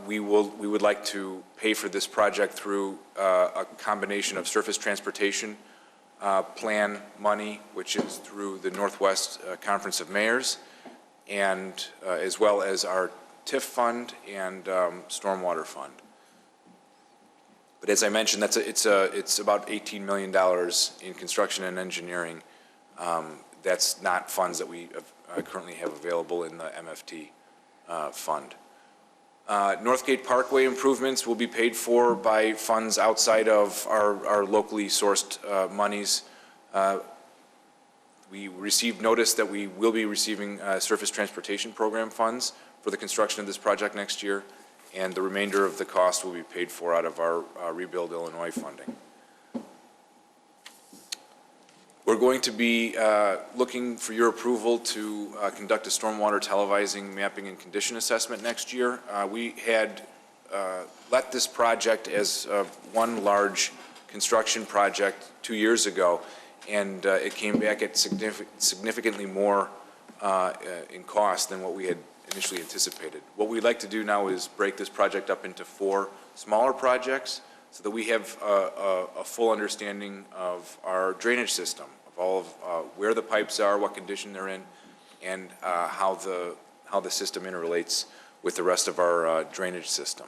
we would like to pay for this project through a combination of surface transportation plan money, which is through the Northwest Conference of Mayors, and as well as our TIF fund and stormwater fund. But as I mentioned, it's about $18 million in construction and engineering. That's not funds that we currently have available in the MFT fund. Northgate Parkway improvements will be paid for by funds outside of our locally sourced monies. We received notice that we will be receiving Surface Transportation Program funds for the construction of this project next year, and the remainder of the cost will be paid for out of our Rebuild Illinois funding. We're going to be looking for your approval to conduct a stormwater televising, mapping, and condition assessment next year. We had let this project as one large construction project 2 years ago, and it came back at significantly more in cost than what we had initially anticipated. What we'd like to do now is break this project up into 4 smaller projects so that we have a full understanding of our drainage system, of all of where the pipes are, what condition they're in, and how the system interrelates with the rest of our drainage system.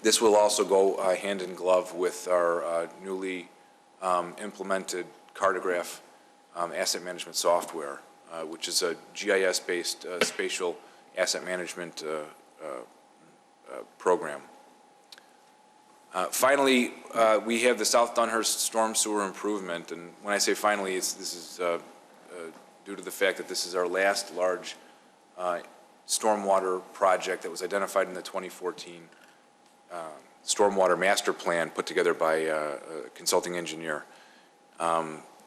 This will also go hand in glove with our newly implemented cartograph asset management software, which is a GIS-based spatial asset management program. Finally, we have the South Dunhurst Storm Sewer Improvement, and when I say finally, this is due to the fact that this is our last large stormwater project that was identified in the 2014 Stormwater Master Plan put together by a consulting engineer.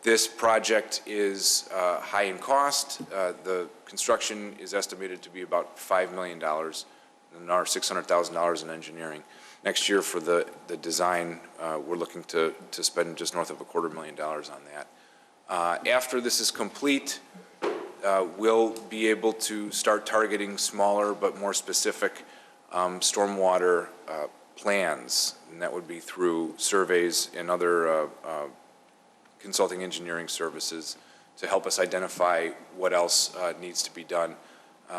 This project is high in cost. The construction is estimated to be about $5 million and our $600,000 in engineering. Next year for the design, we're looking to spend just north of $250,000 on that. After this is complete, we'll be able to start targeting smaller but more specific stormwater plans, and that would be through surveys and other consulting engineering services to help us identify what else needs to be done.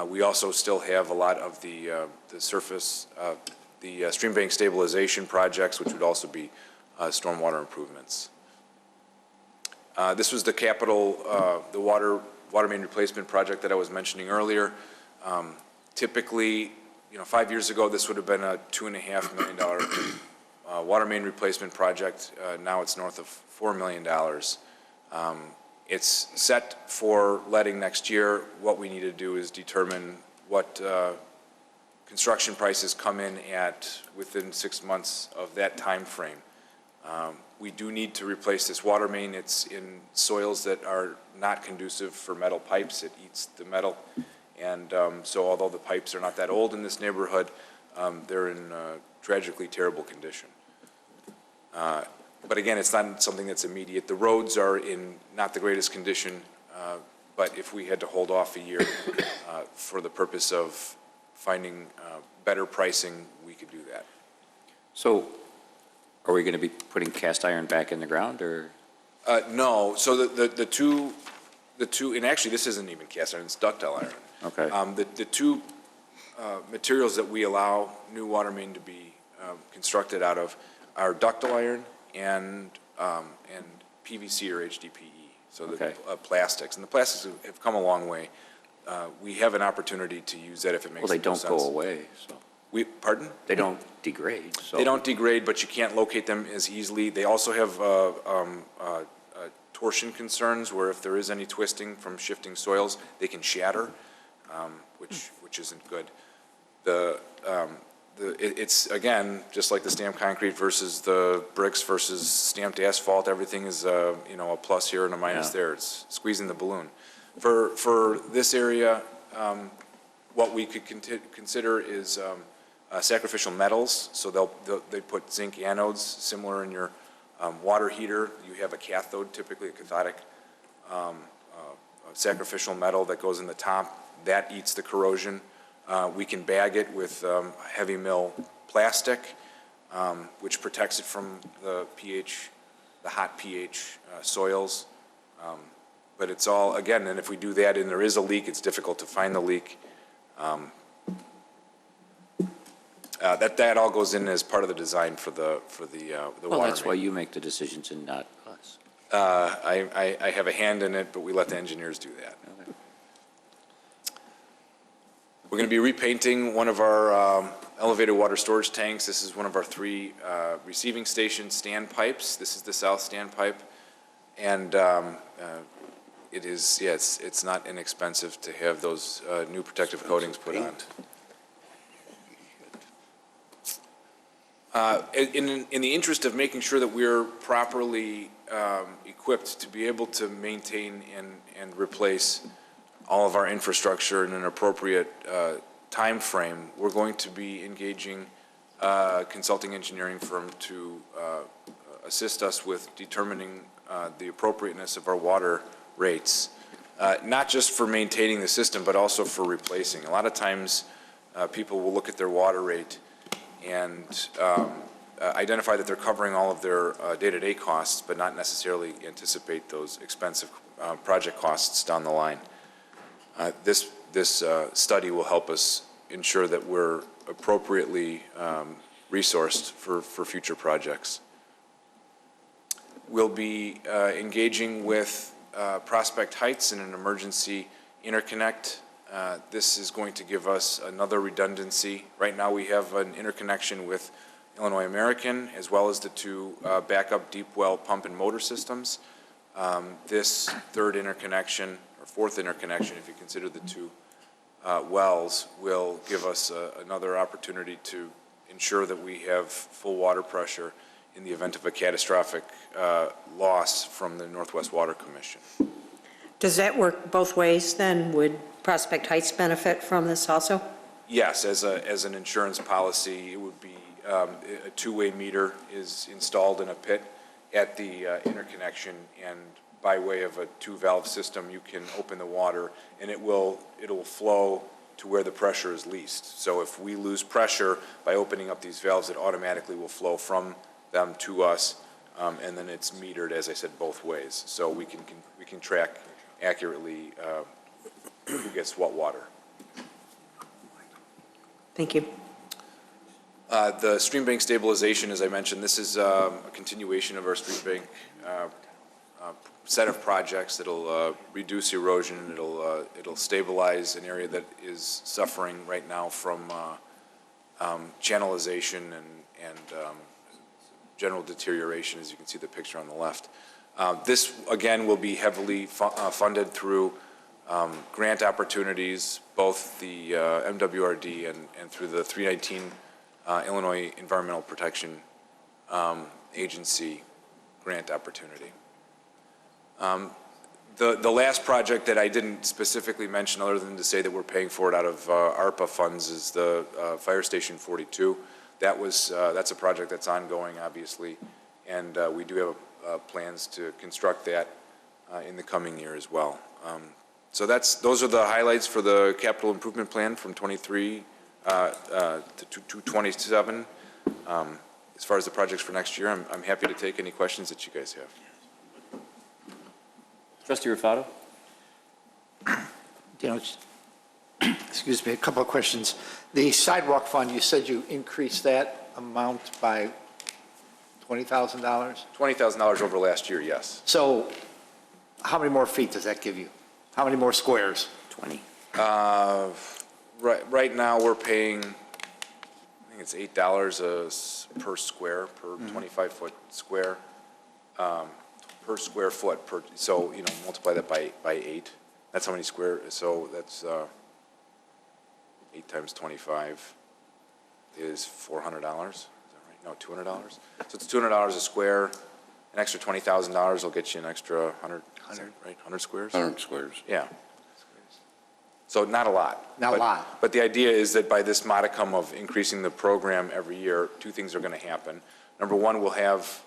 We also still have a lot of the surface, the stream bank stabilization projects, which would also be stormwater improvements. This was the capital, the water main replacement project that I was mentioning earlier. Typically, 5 years ago, this would have been a $2.5 million water main replacement project. Now it's north of $4 million. It's set for letting next year. What we need to do is determine what construction prices come in at within 6 months of that time frame. We do need to replace this water main. It's in soils that are not conducive for metal pipes. It eats the metal. And so although the pipes are not that old in this neighborhood, they're in tragically terrible condition. But again, it's not something that's immediate. The roads are in not the greatest condition, but if we had to hold off a year for the purpose of finding better pricing, we could do that. So are we going to be putting cast iron back in the ground, or? No. So the two, and actually this isn't even cast iron, it's ductile iron. Okay. The two materials that we allow new water main to be constructed out of are ductile iron and PVC or HDPE, so the plastics. And the plastics have come a long way. We have an opportunity to use that if it makes sense. Well, they don't go away, so. Pardon? They don't degrade, so. They don't degrade, but you can't locate them as easily. They also have torsion concerns where if there is any twisting from shifting soils, they can shatter, which isn't good. It's, again, just like the stamped concrete versus the bricks versus stamped asphalt, everything is, a plus here and a minus there. It's squeezing the balloon. For this area, what we could consider is sacrificial metals. So they put zinc anodes, similar in your water heater. You have a cathode, typically a cathodic sacrificial metal that goes in the top. That eats the corrosion. We can bag it with heavy mill plastic, which protects it from the pH, the hot pH soils. But it's all, again, and if we do that and there is a leak, it's difficult to find the leak. That all goes in as part of the design for the Well, water that's why main. you make the decisions and not us. I have a hand in it, but we let the engineers do that. Okay. We're going to be repainting one of our elevated water storage tanks. This is one of our 3 receiving station standpipes. This is the south standpipe. And it is, yes, it's not inexpensive to have those new protective coatings put on. In the interest of making sure that we're properly equipped to be able to maintain and replace all of our infrastructure in an appropriate time frame, we're going to be engaging a consulting engineering firm to assist us with determining the appropriateness of our water rates, not just for maintaining the system, but also for replacing. A lot of times, people will look at their water rate and identify that they're covering all of their day-to-day costs, but not necessarily anticipate those expensive project costs down the line. This study will help us ensure that we're appropriately resourced for future projects. We'll be engaging with Prospect Heights in an emergency interconnect. This is going to give us another redundancy. Right now we have an interconnection with Illinois American as well as the 2 backup deep well pump and motor systems. This 3rd interconnection, or 4th interconnection if you consider the 2 wells, will give us another opportunity to ensure that we have full water pressure in the event of a catastrophic loss from the Northwest Water Commission. Does that work both ways then? Would Prospect Heights benefit from this also? Yes, as an insurance policy, it would be a 2-way meter is installed in a pit at the interconnection, and by way of a 2-valve system, you can open the water and it'll flow to where the pressure is least. So if we lose pressure by opening up these valves, it automatically will flow from them to us, and then it's metered, as I said, both ways. So we can track accurately who gets what water. Thank you. The stream bank stabilization, as I mentioned, this is a continuation of our stream bank set of projects that'll reduce erosion. It'll stabilize an area that is suffering right now from channelization and general deterioration, as you can see the picture on the left. This, again, will be heavily funded through grant opportunities, both the MWRD and through the 319 Illinois Environmental Protection Agency grant opportunity. The last project that I didn't specifically mention, other than to say that we're paying for it out of ARPA funds, is the Fire Station 42. That's a project that's ongoing, obviously, and we do have plans to construct that in the coming year as well. So those are the highlights for the capital improvement plan from 23 to 27. As far as the projects for next year, I'm happy to take any questions that you guys have. Trustee Rufato? Excuse me, a couple of questions. The sidewalk fund, you said you increased that amount by $20,000? $20,000 over last year, yes. So how many more feet does that give you? How many more squares? 20. Right now, we're paying, I think it's $8 per square, per 25-foot square, per square foot. So, multiply that by 8. That's how many square, so that's 8 times 25 is $400. Is that right? No, $200. So it's $200 a square. An extra $20,000 will get you an extra 100, right? 100 squares? 100 squares. Yeah. So not a lot. Not a lot. But the idea is that by this modicum of increasing the program every year, 2 things are going to happen. Number one, we'll have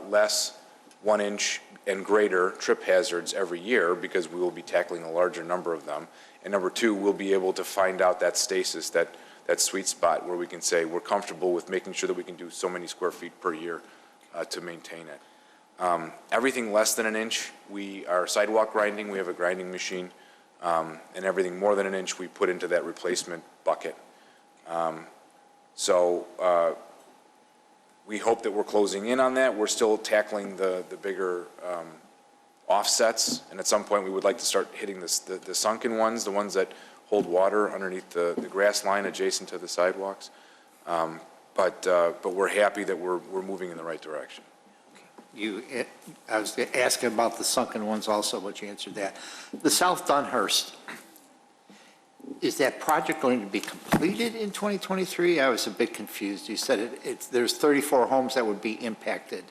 less 1-inch and greater trip hazards every year because we will be tackling a larger number of them. And number 2, we'll be able to find out that stasis, that sweet spot where we can say we're comfortable with making sure that we can do so many square feet per year to maintain it. Everything less than 1 inch, we are sidewalk grinding. We have a grinding machine And everything more than an inch we put into that replacement bucket. So we hope that we're closing in on that. We're still tackling the bigger offsets, and at some point we would like to start hitting the sunken ones, the ones that hold water underneath the grass line adjacent to the sidewalks. But we're happy that we're moving in the right direction. I was asking about the sunken ones also, but you answered that. The South Dunhurst, is that project going to be completed in 2023? I was a bit confused. You said there's 34 homes that would be impacted.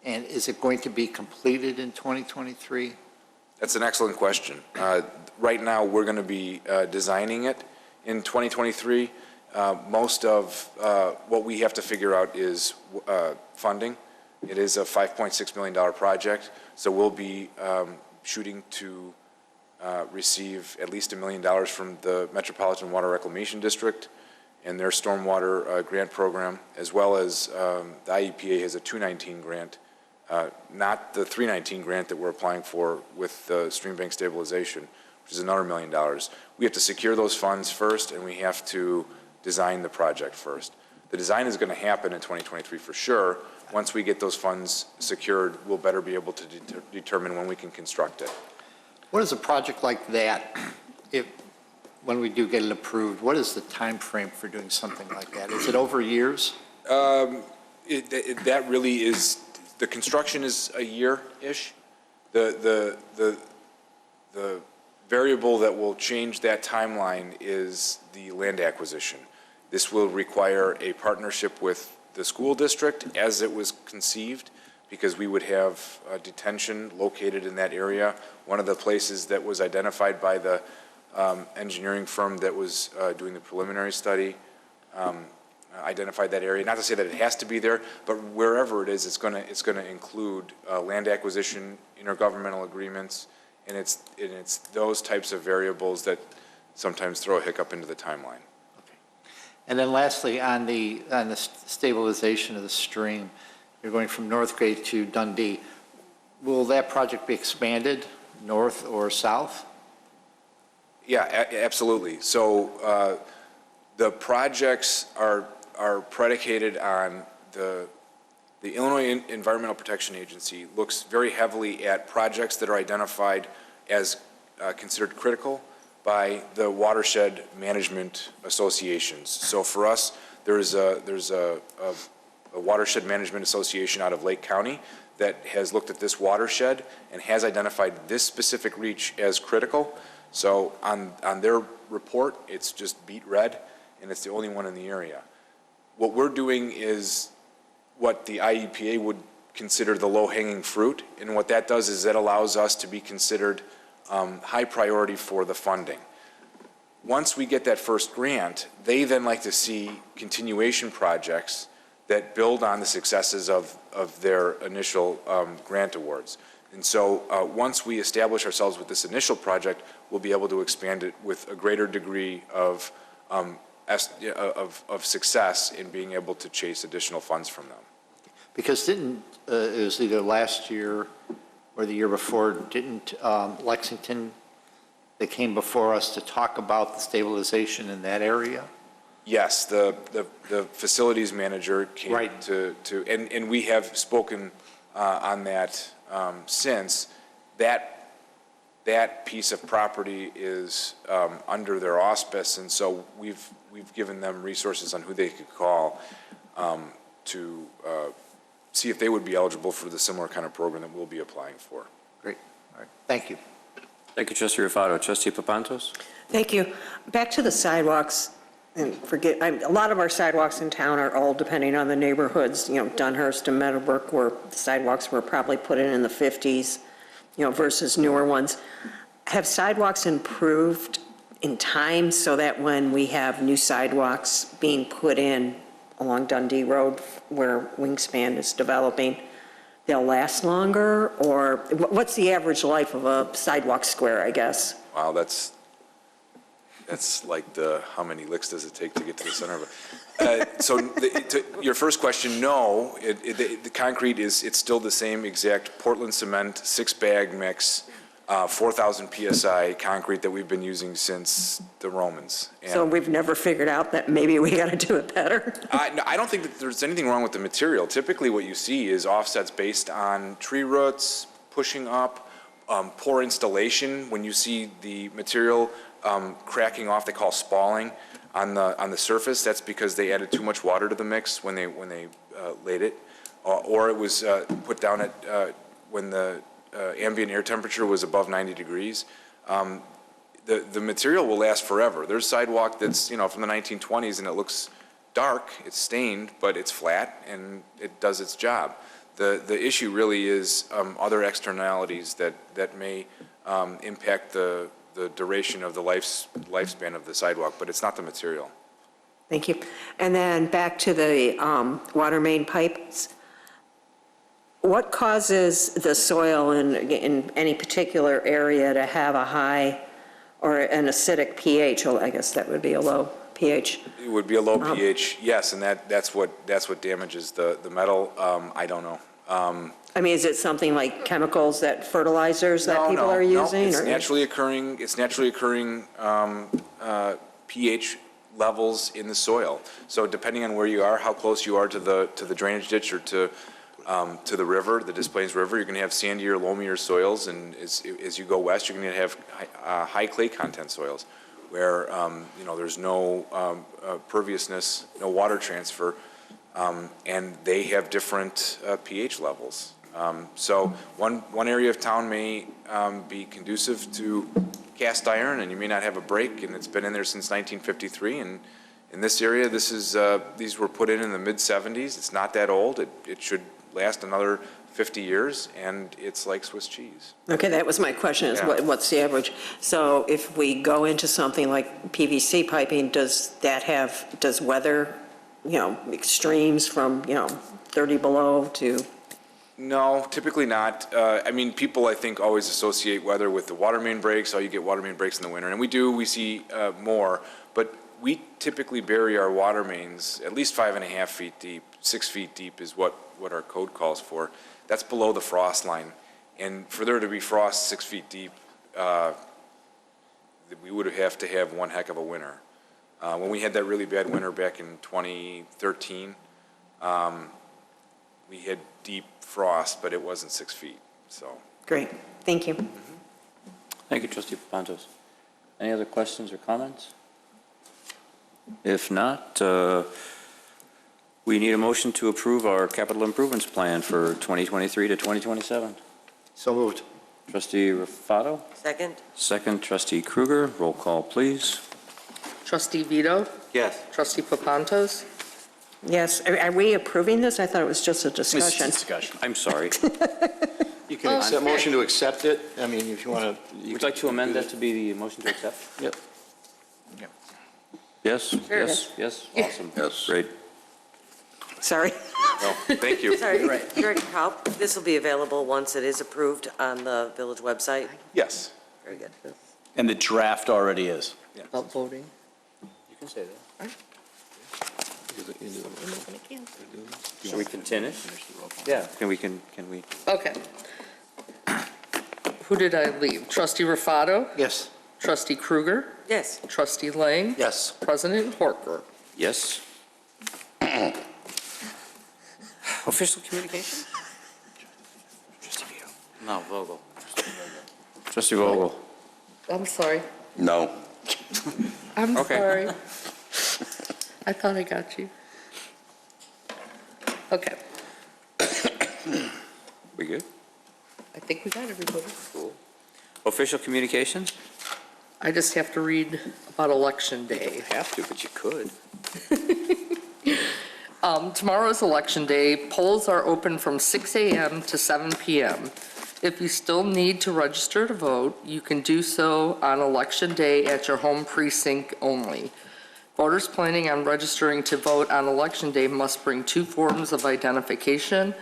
And is it going to be completed in 2023? That's an excellent question. Right now, we're going to be designing it in 2023. Most of what we have to figure out is funding. It is a $5.6 million project, so we'll be shooting to receive at least $1 million from the Metropolitan Water Reclamation District and their stormwater grant program, as well as the IEPA has a 219 grant, not the 319 grant that we're applying for with the stream bank stabilization, which is another $1 million. We have to secure those funds first, and we have to design the project first. The design is going to happen in 2023 for sure. Once we get those funds secured, we'll better be able to determine when we can construct it. What is a project like that, when we do get it approved, what is the time frame for doing something like that? Is it over years? That really is, the construction is a year-ish. The variable that will change that timeline is the land acquisition. This will require a partnership with the school district as it was conceived, because we would have detention located in that area. One of the places that was identified by the engineering firm that was doing the preliminary study identified that area. Not to say that it has to be there, but wherever it is, it's going to include land acquisition, intergovernmental agreements, and it's those types of variables that sometimes throw a hiccup into the timeline. And then lastly, on the stabilization of the stream, you're going from Northgate to Dundee. Will that project be expanded north or south? Yeah, absolutely. So the projects are predicated on the Illinois Environmental Protection Agency looks very heavily at projects that are identified as considered critical by the watershed management associations. So for us, there's a watershed management association out of Lake County that has looked at this watershed and has identified this specific reach as critical. So on their report, it's just beet red, and it's the only one in the area. What we're doing is what the IEPA would consider the low-hanging fruit, and what that does is that allows us to be considered high priority for the funding. Once we get that first grant, they then like to see continuation projects that build on the successes of their initial grant awards. And so once we establish ourselves with this initial project, we'll be able to expand it with a greater degree of success in being able to chase additional funds from them. Because it was either last year or the year before, didn't Lexington, they came before us to talk about the stabilization in that area? Yes, the facilities manager came and we have spoken on that since. That piece of property is under their auspice, and so we've given them resources on who they could call to see if they would be eligible for the similar kind of program that we'll be applying for. Great. All right. Thank you. Thank you, Trustee Rufato. Trustee Papantos? Thank you. Back to the sidewalks, and a lot of our sidewalks in town are old, depending on the neighborhoods. You know, Dunhurst and Meadowbrook, where the sidewalks were probably put in the 50s, versus newer ones. Have sidewalks improved in time so that when we have new sidewalks being put in along Dundee Road where Wingspan is developing, they'll last longer? Or what's the average life of a sidewalk square, I guess? Wow, that's like how many licks does it take to get to the center of it? So to your first question, no, the concrete it's still the same exact Portland cement 6-bag mix 4,000 PSI concrete that we've been using since the Romans. And So we've never figured out that maybe we got to do it better? I don't think that there's anything wrong with the material. Typically, what you see is offsets based on tree roots, pushing up, poor installation. When you see the material cracking off, they call spalling on the surface. That's because they added too much water to the mix when they laid it, or it was put down at when the ambient air temperature was above 90 degrees. The material will last forever. There's sidewalk that's from the 1920s and it looks dark, it's stained, but it's flat and it does its job. The issue really is other externalities that may impact the duration of the lifespan of the sidewalk, but it's not the material. Thank you. And then back to the water main pipes. What causes the soil in any particular area to have a high or an acidic pH? Well, I guess that would be a low pH. It would be a low pH, yes, and that's what damages the metal. I don't know. I mean, is it something like chemicals, that fertilizers that people are using? It's or? naturally occurring. It's naturally occurring pH levels in the soil. So depending on where you are, how close you are to the drainage ditch or to the river, the Des Plaines River, you're going to have sandier, loamier soils, and as you go west, you're going to have high clay content soils, where there's no perviousness, no water transfer, and they have different pH levels. So one area of town may be conducive to cast iron, and you may not have a break, and it's been in there since 1953. And in this area, these were put in the mid-70s. It's not that old. It should last another 50 years, and it's like Swiss cheese. Okay, that was my question, is what's the average? So if we go into something like PVC piping, does weather, extremes from, 30 below to? No, typically not. I mean, people, I think, always associate weather with the water main breaks. Oh, you get water main breaks in the winter, and we see more, but we typically bury our water mains at least 5.5 feet deep. 6 feet deep is what our code calls for. That's below the frost line. And for there to be frost 6 feet deep, we would have to have one heck of a winter. When we had that really bad winter back in 2013, we had deep frost, but it wasn't 6 feet, so. Great, thank you. Thank you, Trustee Papantos. Any other questions or comments? If not, we need a motion to approve our capital improvements plan for 2023 to 2027. So moved. Trustee Rufato? Second? Second, Trustee Kruger. Roll call, please. Trustee Vito? Yes. Trustee Papantos? Yes, are we approving this? I thought it was just a discussion. Discussion. I'm sorry. You can accept, motion to accept it. I mean, if you want to. Would you like to amend that to be the motion to accept? Yep. Yes, Sure. yes, awesome. Yes. Great. Sorry. No, thank you. Sorry, Director Cobb, this will be available once it is approved on the village website? Yes. Very good. And the draft already is. About voting? You can say that. Should we continue? Yeah. Can we? Okay. Who did I leave? Trustee Rufato? Yes. Trustee Kruger? Yes. Trustee Lang? Yes. President Horker? Yes. Official communication? No, Vogel. Trustee Vogel. I'm sorry. No. I'm Okay. sorry. I thought I got you. Okay, We good? I think we got everybody. Cool. Official communications? I just have to read about Election Day. You have to, but you could. Tomorrow is Election Day. Polls are open from 6 a.m. to 7 p.m. If you still need to register to vote, you can do so on Election Day at your home precinct only. Voters planning on registering to vote on Election Day must bring 2 forms of identification,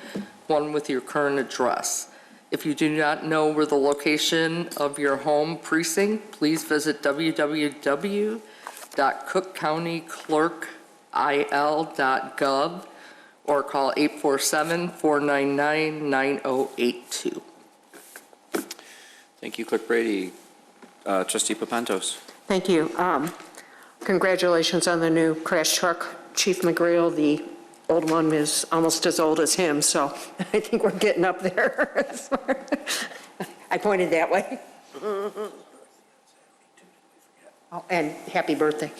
one with your current address. If you do not know where the location of your home precinct, please visit www.cookcountyclerkil.gov or call 847-499-9082. Thank you, Clerk Brady. Trustee Papantos. Thank you. Congratulations on the new crash truck, Chief McGreal. The old one is almost as old as him, so I think we're getting up there. I pointed that way. Oh, and happy birthday.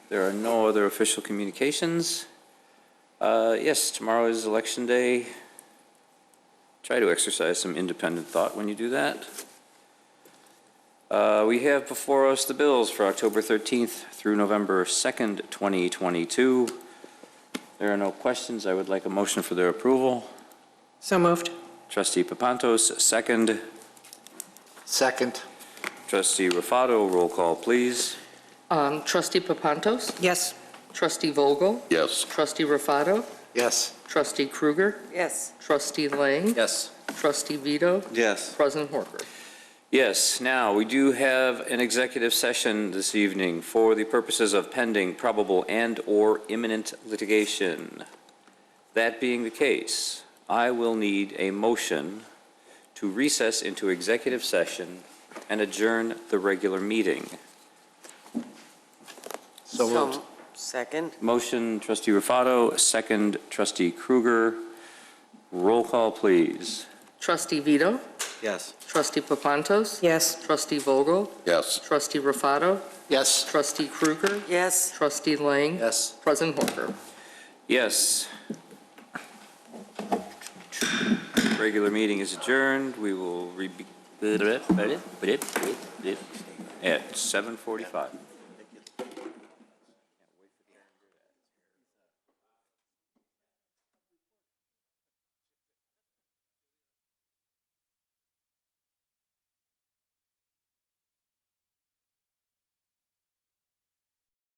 There are no other official communications. Yes, tomorrow is Election Day. Try to exercise some independent thought when you do that. We have before us the bills for October 13th through November 2nd, 2022. There are no questions. I would like a motion for their approval. So moved. Trustee Papantos, second. Second. Trustee Rufato, roll call, please. Trustee Papantos? Yes. Trustee Vogel? Yes. Trustee Rufato? Yes. Trustee Krueger? Yes. Trustee Lang? Yes. Trustee Vito? Yes. President Horker? Yes, now, we do have an executive session this evening for the purposes of pending, probable, and/or imminent litigation. That being the case, I will need a motion to recess into executive session and adjourn the regular meeting. So moved. Second. Motion, Trustee Rufato, second, Trustee Krueger. Roll call, please. Trustee Vito? Yes. Trustee Papantos? Yes. Trustee Vogel? Yes. Trustee Rufato? Yes. Trustee Krueger? Yes. Trustee Lang? Yes. President Horker? Yes. Regular meeting is adjourned. We will at 7:45.